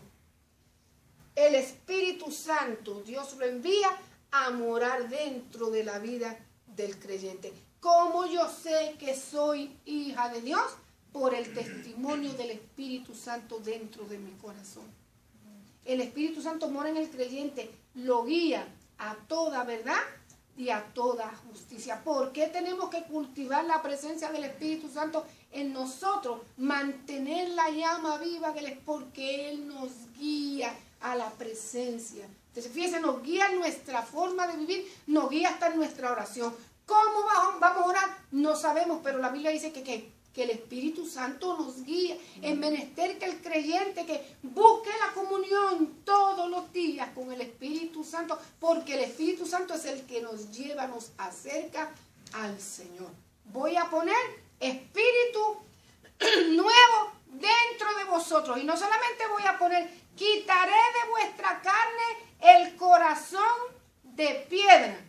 El Espíritu Santo, Dios lo envía a morar dentro de la vida del creyente. ¿Cómo yo sé que soy hija de Dios? Por el testimonio del Espíritu Santo dentro de mi corazón. El Espíritu Santo mora en el creyente, lo guía a toda verdad y a toda justicia. ¿Por qué tenemos que cultivar la presencia del Espíritu Santo en nosotros? Mantener la llama viva de Él, porque Él nos guía a la presencia. Entonces, fíjense, nos guía en nuestra forma de vivir, nos guía hasta en nuestra oración. ¿Cómo vamos a orar? No sabemos, pero la Biblia dice que el Espíritu Santo nos guía. Es menester que el creyente que busque la comunión todos los días con el Espíritu Santo, porque el Espíritu Santo es el que nos lleva, nos acerca al Señor. Voy a poner espíritu nuevo dentro de vosotros. Y no solamente voy a poner, quitaré de vuestra carne el corazón de piedra.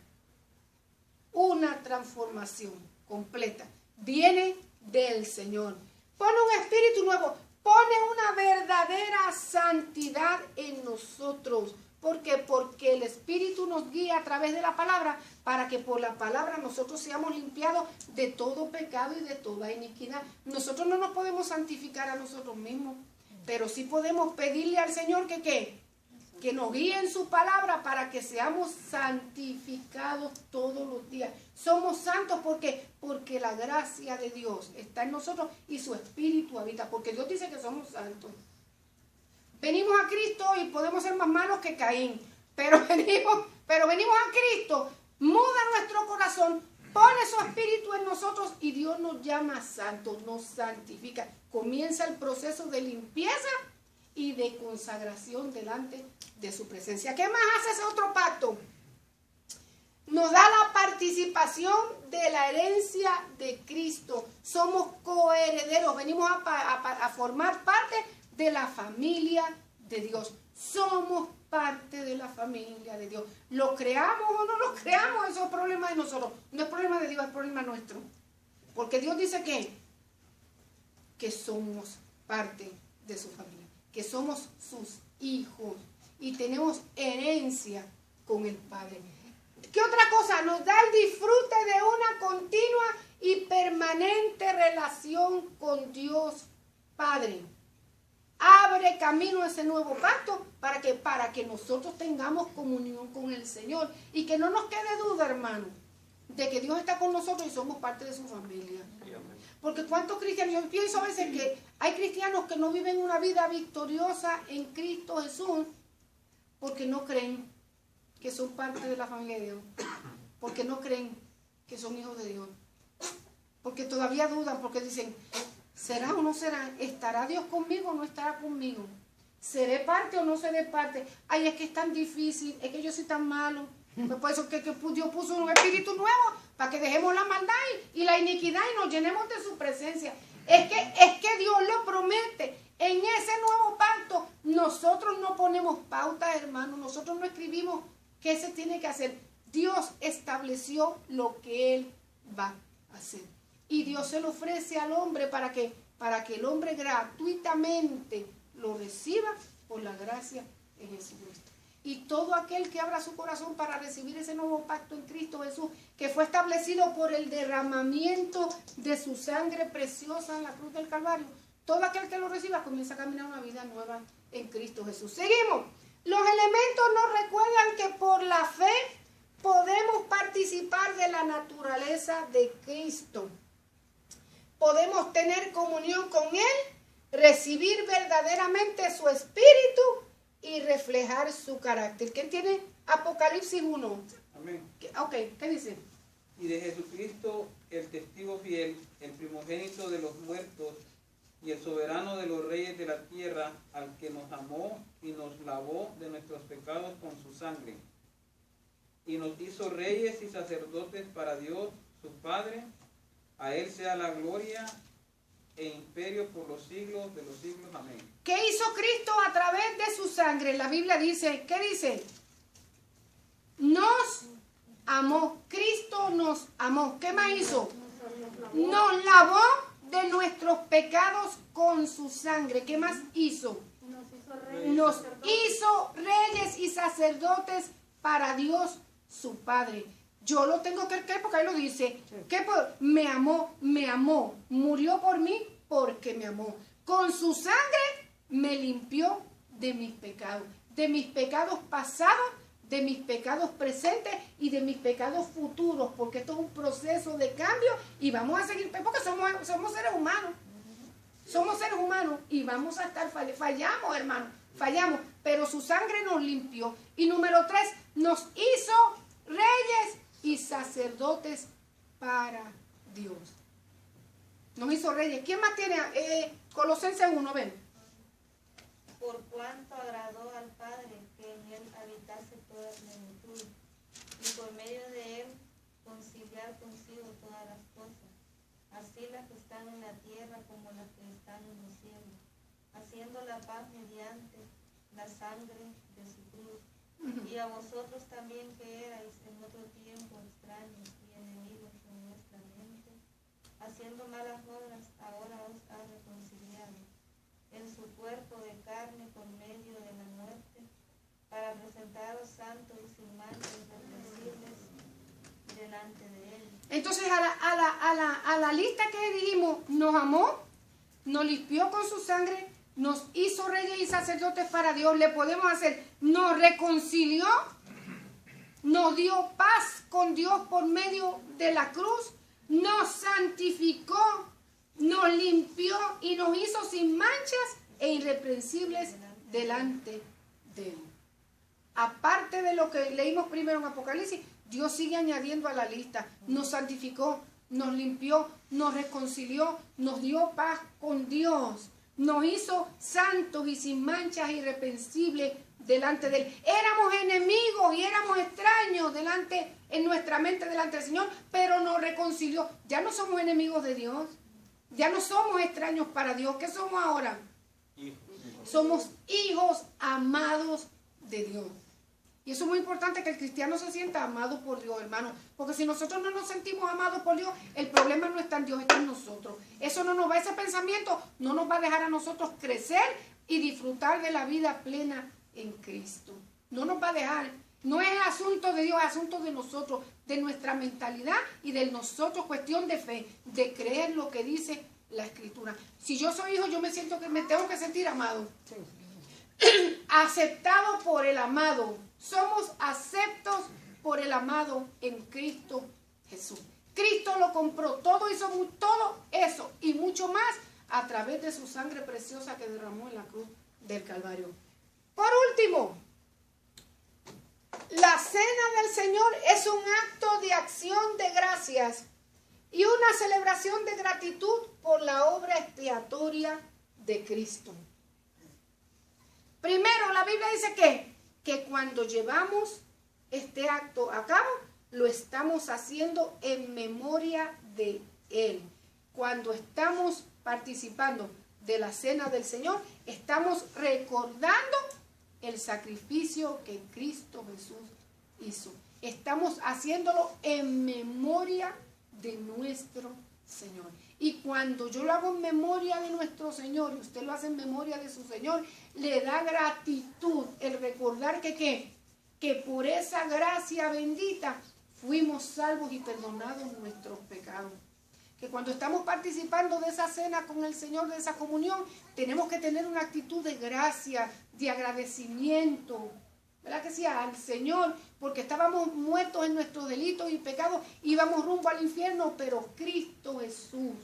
Una transformación completa. Viene del Señor. Pone un espíritu nuevo. Pone una verdadera santidad en nosotros. ¿Por qué? Porque el Espíritu nos guía a través de la palabra, para que por la palabra nosotros seamos limpiados de todo pecado y de toda iniquidad. Nosotros no nos podemos santificar a nosotros mismos, pero sí podemos pedirle al Señor que nos guíe en su palabra para que seamos santificados todos los días. Somos santos porque la gracia de Dios está en nosotros y su Espíritu habita, porque Dios dice que somos santos. Venimos a Cristo y podemos ser más malos que Caín, pero venimos a Cristo, muda nuestro corazón, pone su Espíritu en nosotros y Dios nos llama santos, nos santifica. Comienza el proceso de limpieza y de consagración delante de su presencia. ¿Qué más hace ese otro pacto? nos da la participación de la herencia de Cristo. Somos coherederos, venimos a formar parte de la familia de Dios. Somos parte de la familia de Dios. ¿Lo creamos o no lo creamos? Eso es problema de nosotros. No es problema de Dios, es problema nuestro. Porque Dios dice que somos parte de su familia, que somos sus hijos y tenemos herencia con el Padre. ¿Qué otra cosa? Nos da el disfrute de una continua y permanente relación con Dios Padre. Abre camino a ese nuevo pacto para que nosotros tengamos comunión con el Señor y que no nos quede duda, hermano, de que Dios está con nosotros y somos parte de su familia. Porque cuántos cristianos, yo pienso a veces que hay cristianos que no viven una vida victoriosa en Cristo Jesús porque no creen que son parte de la familia de Dios, porque no creen que son hijos de Dios, porque todavía dudan, porque dicen, ¿será o no será? ¿Estará Dios conmigo o no estará conmigo? ¿Seré parte o no seré parte? Ay, es que es tan difícil, es que yo soy tan malo. Pues por eso que Dios puso un espíritu nuevo para que dejemos la maldad y la iniquidad y nos llenemos de su presencia. Es que Dios lo promete. En ese nuevo pacto nosotros no ponemos pautas, hermanos. Nosotros no escribimos qué se tiene que hacer. Dios estableció lo que Él va a hacer. Y Dios se lo ofrece al hombre para que el hombre gratuitamente lo reciba por la gracia en Jesucristo. Y todo aquel que abra su corazón para recibir ese nuevo pacto en Cristo Jesús, que fue establecido por el derramamiento de su sangre preciosa en la cruz del Calvario, todo aquel que lo reciba comienza a caminar una vida nueva en Cristo Jesús. Seguimos. Los elementos nos recuerdan que por la fe podemos participar de la naturaleza de Cristo. Podemos tener comunión con Él, recibir verdaderamente su espíritu y reflejar su carácter. ¿Quién tiene Apocalipsis 1? Amén. Ok, ¿qué dice? Y de Jesucristo, el testigo fiel, el primogénito de los muertos y el soberano de los reyes de la tierra, al que nos amó y nos lavó de nuestros pecados con su sangre, y nos hizo reyes y sacerdotes para Dios, su Padre. A Él sea la gloria e imperio por los siglos de los siglos. Amén. ¿Qué hizo Cristo a través de su sangre? La Biblia dice, ¿qué dice? Nos amó. Cristo nos amó. ¿Qué más hizo? Nos lavó de nuestros pecados con su sangre. ¿Qué más hizo? Nos hizo reyes y sacerdotes para Dios, su Padre. Yo lo tengo que creer porque ahí lo dice. Que me amó, murió por mí porque me amó. Con su sangre me limpió de mis pecados pasados, de mis pecados presentes y de mis pecados futuros, porque esto es un proceso de cambio y vamos a seguir, porque somos seres humanos. Somos seres humanos y vamos a estar fallamos, hermano, fallamos, pero su sangre nos limpió. Y número 3, nos hizo reyes y sacerdotes para Dios. Nos hizo reyes. ¿Quién más tiene? Colosenses 1, ven. Por cuanto agradó al Padre que en él habitase toda plenitud, y por medio de él conciliar consigo todas las cosas, así las que están en la tierra como las que están en los cielos, haciendo la paz mediante la sangre de su cruz. Y a vosotros también que erais en otro tiempo extraños y enemigos en vuestra mente, haciendo malas obras, ahora os ha reconciliado en su cuerpo de carne por medio de la muerte, para presentaros santos y sin mancha irreprensibles delante de él. Entonces a la lista que dijimos, nos amó, nos limpió con su sangre, nos hizo reyes y sacerdotes para Dios, le podemos hacer, nos reconcilió, nos dio paz con Dios por medio de la cruz, nos santificó, nos limpió y nos hizo sin manchas e irreprensibles delante de Él. Aparte de lo que leímos primero en Apocalipsis, Dios sigue añadiendo a la lista. Nos santificó, nos limpió, nos reconcilió, nos dio paz con Dios, nos hizo santos y sin manchas irreprensibles delante de Él. Éramos enemigos y éramos extraños en nuestra mente delante del Señor, pero nos reconcilió. Ya no somos enemigos de Dios, ya no somos extraños para Dios. ¿Qué somos ahora? Somos hijos amados de Dios. Y eso es muy importante, que el cristiano se sienta amado por Dios, hermano. Porque si nosotros no nos sentimos amados por Dios, el problema no está en Dios, está en nosotros. Ese pensamiento no nos va a dejar a nosotros crecer y disfrutar de la vida plena en Cristo. No nos va a dejar. No es asunto de Dios, es asunto de nosotros, de nuestra mentalidad y de nosotros, cuestión de fe, de creer lo que dice la Escritura. Si yo soy hijo, yo me tengo que sentir amado. Aceptado por el amado. Somos aceptos por el amado en Cristo Jesús. Cristo lo compró todo, hizo todo eso y mucho más a través de su sangre preciosa que derramó en la cruz del Calvario. Por último, la cena del Señor es un acto de acción de gracias y una celebración de gratitud por la obra expiatoria de Cristo. Primero, la Biblia dice que cuando llevamos este acto a cabo, lo estamos haciendo en memoria de Él. Cuando estamos participando de la cena del Señor, estamos recordando el sacrificio que Cristo Jesús hizo. Estamos haciéndolo en memoria de nuestro Señor. Y cuando yo lo hago en memoria de nuestro Señor y usted lo hace en memoria de su Señor, le da gratitud el recordar que por esa gracia bendita fuimos salvos y perdonados nuestros pecados. Que cuando estamos participando de esa cena con el Señor, de esa comunión, tenemos que tener una actitud de gracia, de agradecimiento, ¿verdad que sí? Al Señor, porque estábamos muertos en nuestros delitos y pecados, íbamos rumbo al infierno, pero Cristo Jesús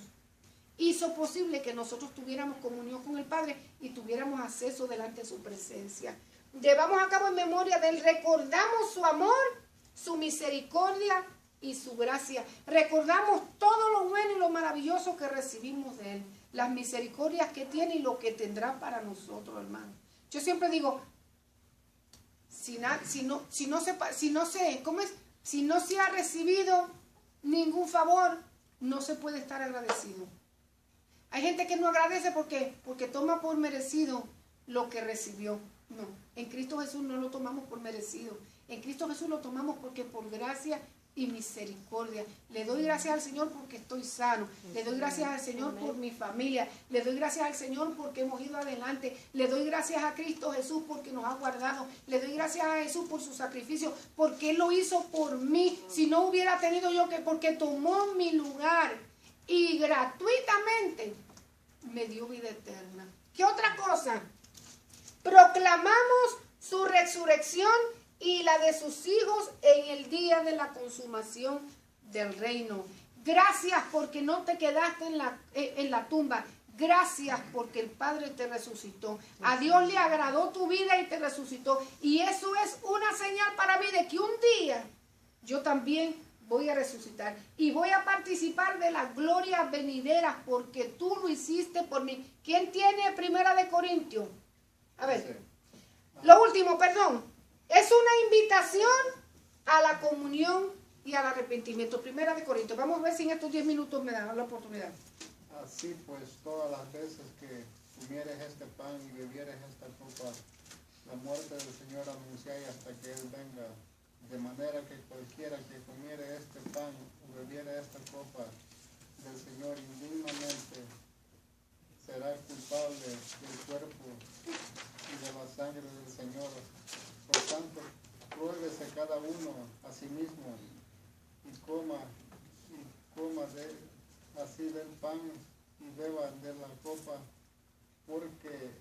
hizo posible que nosotros tuviéramos comunión con el Padre y tuviéramos acceso delante de su presencia. Llevamos a cabo en memoria de Él, recordamos su amor, su misericordia y su gracia. Recordamos todo lo bueno y lo maravilloso que recibimos de Él, las misericordias que tiene y lo que tendrá para nosotros, hermano. Yo siempre digo, si no se ha recibido ningún favor, no se puede estar agradecido. Hay gente que no agradece porque toma por merecido lo que recibió. No, en Cristo Jesús no lo tomamos por merecido. En Cristo Jesús lo tomamos porque por gracia y misericordia. Le doy gracias al Señor porque estoy sano. Le doy gracias al Señor por mi familia. Le doy gracias al Señor porque hemos ido adelante. Le doy gracias a Cristo Jesús porque nos ha guardado. Le doy gracias a Jesús por su sacrificio, porque Él lo hizo por mí. Si no hubiera tenido yo porque tomó mi lugar y gratuitamente me dio vida eterna. ¿Qué otra cosa? Proclamamos su resurrección y la de sus hijos en el día de la consumación del reino. Gracias porque no te quedaste en la tumba. Gracias porque el Padre te resucitó. A Dios le agradó tu vida y te resucitó. Y eso es una señal para mí de que un día yo también voy a resucitar. Y voy a participar de las glorias venideras porque tú lo hiciste por mí. ¿Quién tiene 1 Corintios? A ver. Lo último, perdón. Es una invitación a la comunión y al arrepentimiento. 1 Corintios. Vamos a ver si en estos 10 minutos me dan la oportunidad. Así pues, todas las veces que comieres este pan y bebieres esta copa, la muerte del Señor anunciáis hasta que Él venga. De manera que cualquiera que comiere este pan o bebiere esta copa del Señor indignamente será culpable del cuerpo y de la sangre del Señor. Por tanto, pruébese cada uno a sí mismo y coma así del pan y beba de la copa, porque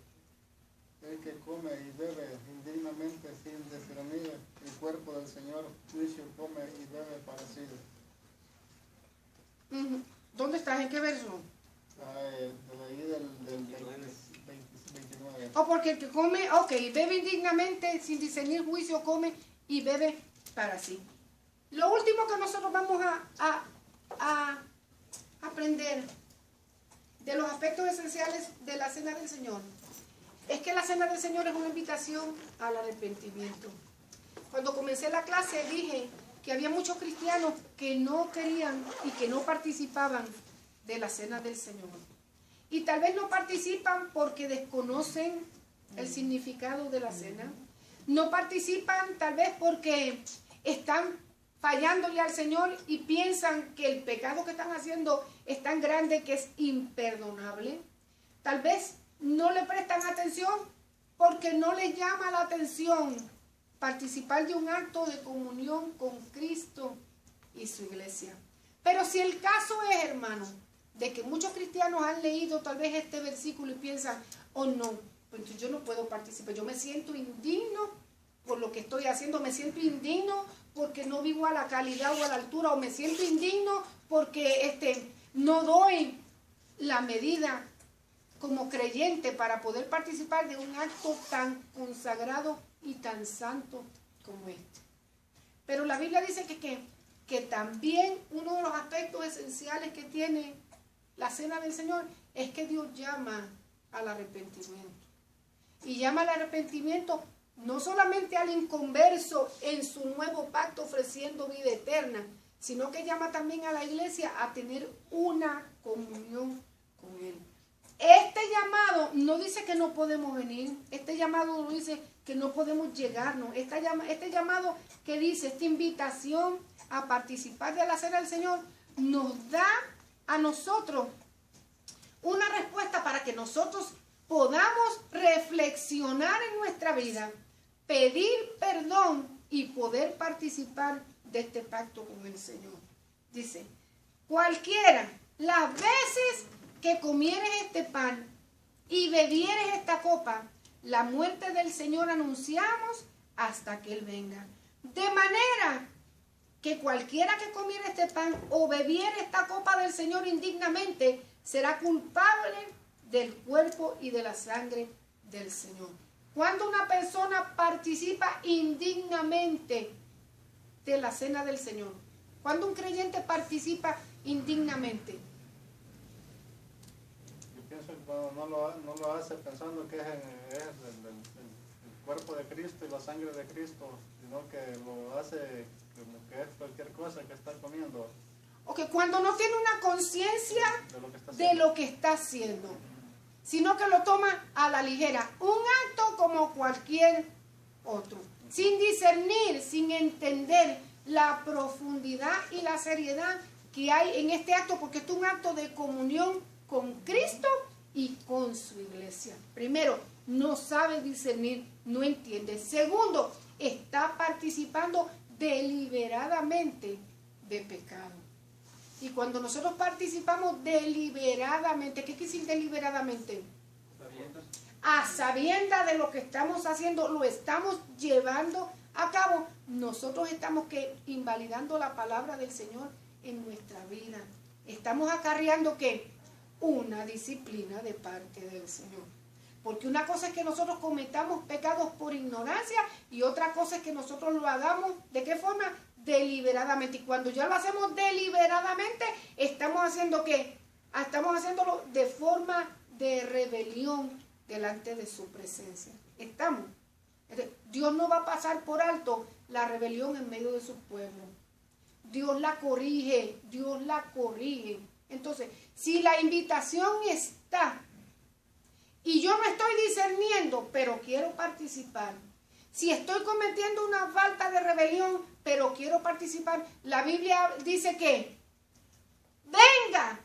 el que come y bebe indignamente sin discernir el cuerpo del Señor, juicio come y bebe para sí. ¿Dónde estás? ¿En qué verso? De ahí del 29. Porque el que come, bebe indignamente sin discernir juicio, come y bebe para sí. Lo último que nosotros vamos a aprender de los aspectos esenciales de la Cena del Señor es que la Cena del Señor es una invitación al arrepentimiento. Cuando comencé la clase dije que había muchos cristianos que no querían y que no participaban de la Cena del Señor. Y tal vez no participan porque desconocen el significado de la cena. No participan tal vez porque están fallándole al Señor y piensan que el pecado que están haciendo es tan grande que es imperdonable. Tal vez no le prestan atención porque no les llama la atención participar de un acto de comunión con Cristo y su iglesia. Pero si el caso es, hermano, de que muchos cristianos han leído tal vez este versículo y piensan, oh no, pues yo no puedo participar, yo me siento indigno por lo que estoy haciendo, me siento indigno porque no vivo a la calidad o a la altura, o me siento indigno porque no doy la medida como creyente para poder participar de un acto tan consagrado y tan santo como este. Pero la Biblia dice que también uno de los aspectos esenciales que tiene la Cena del Señor es que Dios llama al arrepentimiento. Y llama al arrepentimiento no solamente al inconverso en su nuevo pacto ofreciendo vida eterna, sino que llama también a la iglesia a tener una comunión con Él. Este llamado no dice que no podemos venir, este llamado no dice que no podemos llegarnos, este llamado que dice, esta invitación a participar de la Cena del Señor, nos da a nosotros una respuesta para que nosotros podamos reflexionar en nuestra vida, pedir perdón y poder participar de este pacto con el Señor. Dice, cualquiera, las veces que comieres este pan y bebieres esta copa, la muerte del Señor anunciamos hasta que Él venga. De manera que cualquiera que comiera este pan o bebiera esta copa del Señor indignamente, será culpable del cuerpo y de la sangre del Señor. Cuando una persona participa indignamente de la Cena del Señor, cuando un creyente participa indignamente, yo pienso que cuando no lo hace pensando que es el cuerpo de Cristo y la sangre de Cristo, sino que lo hace como que es cualquier cosa que está comiendo. O que cuando no tiene una conciencia de lo que está haciendo, sino que lo toma a la ligera, un acto como cualquier otro, sin discernir, sin entender la profundidad y la seriedad que hay en este acto, porque esto es un acto de comunión con Cristo y con su iglesia. Primero, no sabe discernir, no entiende. Segundo, está participando deliberadamente de pecado. Y cuando nosotros participamos deliberadamente, ¿qué quiere decir deliberadamente? A sabiendas de lo que estamos haciendo, lo estamos llevando a cabo, nosotros estamos invalidando la palabra del Señor en nuestra vida. Estamos acarreando ¿qué? Una disciplina de parte del Señor. Porque una cosa es que nosotros cometamos pecados por ignorancia y otra cosa es que nosotros lo hagamos, ¿de qué forma? Deliberadamente. Y cuando ya lo hacemos deliberadamente, estamos haciendo ¿qué? Estamos haciéndolo de forma de rebelión delante de su presencia. Estamos. Dios no va a pasar por alto la rebelión en medio de su pueblo. Dios la corrige, Dios la corrige. Entonces, si la invitación está y yo no estoy discerniendo, pero quiero participar, si estoy cometiendo una falta de rebelión, pero quiero participar, la Biblia dice que venga,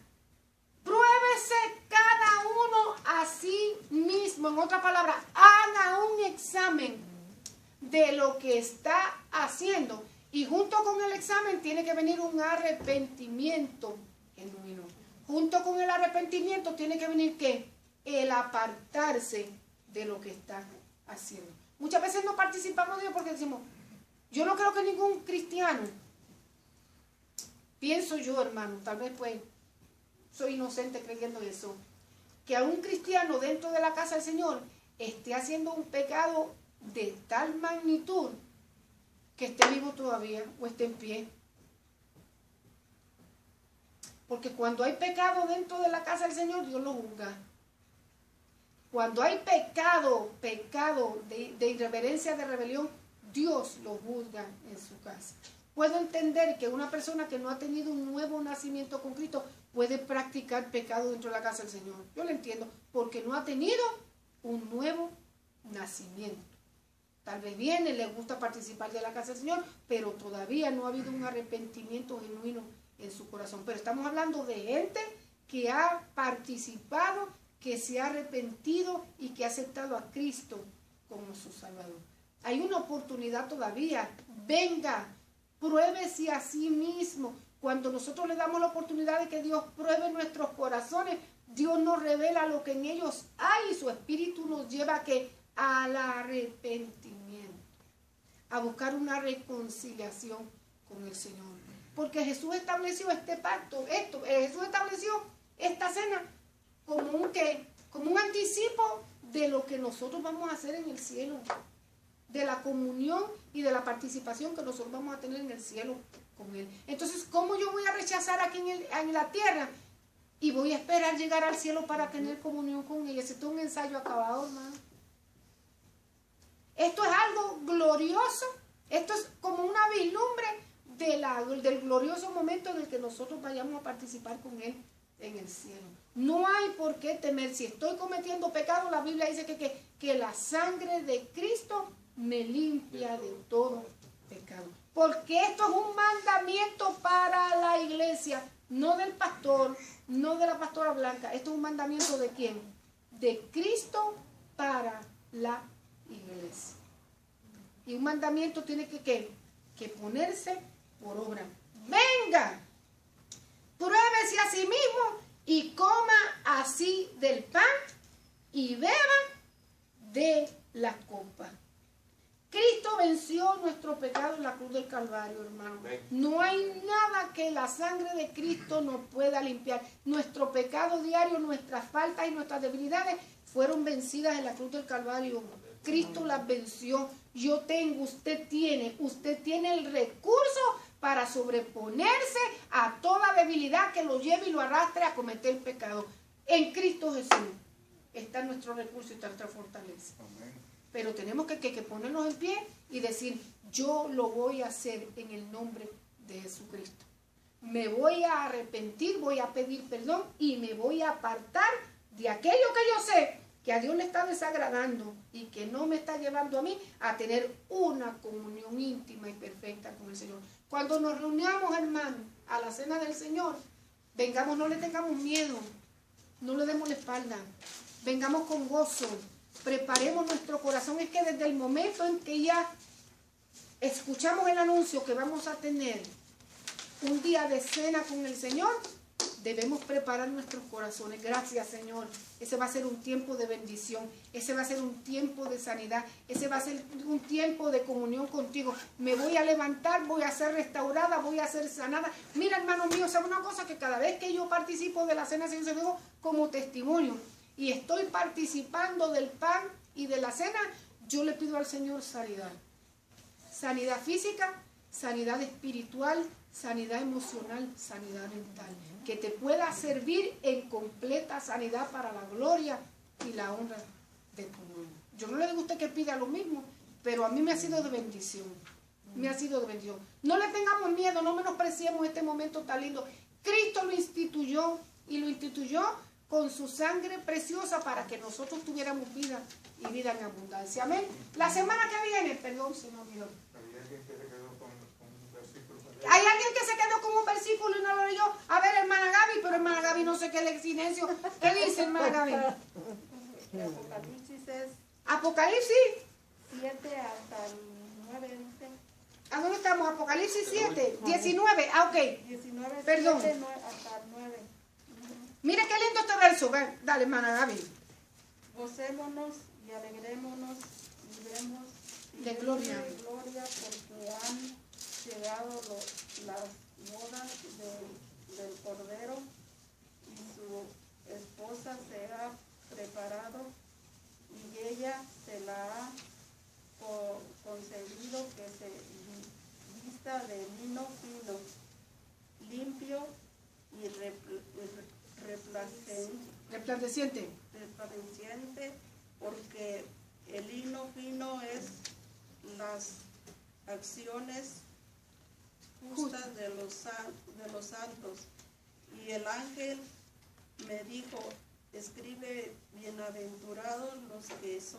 pruébese cada uno a sí mismo. En otras palabras, haga un examen de lo que está haciendo. Y junto con el examen tiene que venir un arrepentimiento genuino. Junto con el arrepentimiento tiene que venir ¿qué? El apartarse de lo que está haciendo. Muchas veces no participamos de Dios porque decimos, yo no creo que ningún cristiano, pienso yo, hermano, tal vez pues soy inocente creyendo eso, que a un cristiano dentro de la casa del Señor esté haciendo un pecado de tal magnitud que esté vivo todavía o esté en pie. Porque cuando hay pecado dentro de la casa del Señor, Dios lo juzga. Cuando hay pecado de irreverencia, de rebelión, Dios lo juzga en su casa. Puedo entender que una persona que no ha tenido un nuevo nacimiento con Cristo puede practicar pecado dentro de la casa del Señor. Yo lo entiendo, porque no ha tenido un nuevo nacimiento. Tal vez viene, le gusta participar de la casa del Señor, pero todavía no ha habido un arrepentimiento genuino en su corazón. Pero estamos hablando de gente que ha participado, que se ha arrepentido y que ha aceptado a Cristo como su Salvador. Hay una oportunidad todavía. Venga, pruébese a sí mismo. Cuando nosotros le damos la oportunidad de que Dios pruebe nuestros corazones, Dios nos revela lo que en ellos hay y su Espíritu nos lleva al arrepentimiento, a buscar una reconciliación con el Señor. Porque Jesús estableció este pacto, Jesús estableció esta cena como un anticipo de lo que nosotros vamos a hacer en el cielo, de la comunión y de la participación que nosotros vamos a tener en el cielo con Él. Entonces, ¿cómo yo voy a rechazar aquí en la tierra y voy a esperar llegar al cielo para tener comunión con Él? Esto es un ensayo acabado, hermano. Esto es algo glorioso. Esto es como una vislumbre del glorioso momento en el que nosotros vayamos a participar con Él en el cielo. No hay por qué temer. Si estoy cometiendo pecado, la Biblia dice que la sangre de Cristo me limpia de todo pecado. Porque esto es un mandamiento para la iglesia, no del pastor, no de la pastora Blanca. Esto es un mandamiento ¿de quién? De Cristo para la iglesia. Y un mandamiento tiene que ponerse por obra. Venga, pruébese a sí mismo y coma así del pan y beba de la copa. Cristo venció nuestro pecado en la cruz del Calvario, hermano. No hay nada que la sangre de Cristo no pueda limpiar. Nuestro pecado diario, nuestras faltas y nuestras debilidades fueron vencidas en la cruz del Calvario. Cristo las venció. Yo tengo, usted tiene el recurso para sobreponerse a toda debilidad que lo lleve y lo arrastre a cometer el pecado. En Cristo Jesús está nuestro recurso y está nuestra fortaleza. Amén. Pero tenemos que ponernos en pie y decir, yo lo voy a hacer en el nombre de Jesucristo. Me voy a arrepentir, voy a pedir perdón y me voy a apartar de aquello que yo sé que a Dios le está desagradando y que no me está llevando a mí a tener una comunión íntima y perfecta con el Señor. Cuando nos reunamos, hermanos, a la cena del Señor, vengamos, no le tengamos miedo, no le demos la espalda, vengamos con gozo. Preparemos nuestro corazón. Es que desde el momento en que ya escuchamos el anuncio que vamos a tener un día de cena con el Señor, debemos preparar nuestros corazones. Gracias, Señor. Ese va a ser un tiempo de bendición. Ese va a ser un tiempo de sanidad. Ese va a ser un tiempo de comunión contigo. Me voy a levantar, voy a ser restaurada, voy a ser sanada. Mira, hermano mío, ¿sabe una cosa? Que cada vez que yo participo de la cena, Señor, se lo digo como testimonio. Y estoy participando del pan y de la cena, yo le pido al Señor sanidad. Sanidad física, sanidad espiritual, sanidad emocional, sanidad mental. Que te pueda servir en completa sanidad para la gloria y la honra de tu nombre. Yo no le digo a usted que pida lo mismo, pero a mí me ha sido de bendición. Me ha sido de bendición. No le tengamos miedo, no menospreciemos este momento tan lindo. Cristo lo instituyó y lo instituyó con su sangre preciosa para que nosotros tuviéramos vida y vida en abundancia. Amén. La semana que viene, perdón, se me olvidó. Hay alguien que se quedó con un versículo y no lo leyó. A ver, hermana Gaby, pero hermana Gaby no sé qué es el silencio. ¿Qué dice, hermana Gaby? Apocalipsis es Apocalipsis 7 hasta el 9, dice. ¿A dónde estamos? Apocalipsis 7, 19. Ah, ok. 19, Perdón. 7, hasta el 9. Mira qué lindo este verso. Ven, dale, hermana Gaby. Gocémonos y alegrémonos y demos De gloria. porque han llegado las bodas del Cordero y su esposa se ha preparado y ella se la ha concedido que se vista de lino fino, limpio y resplandeciente. resplandeciente, porque el lino fino es las acciones justas de los santos. Y el ángel me dijo, escribe, bienaventurados los que son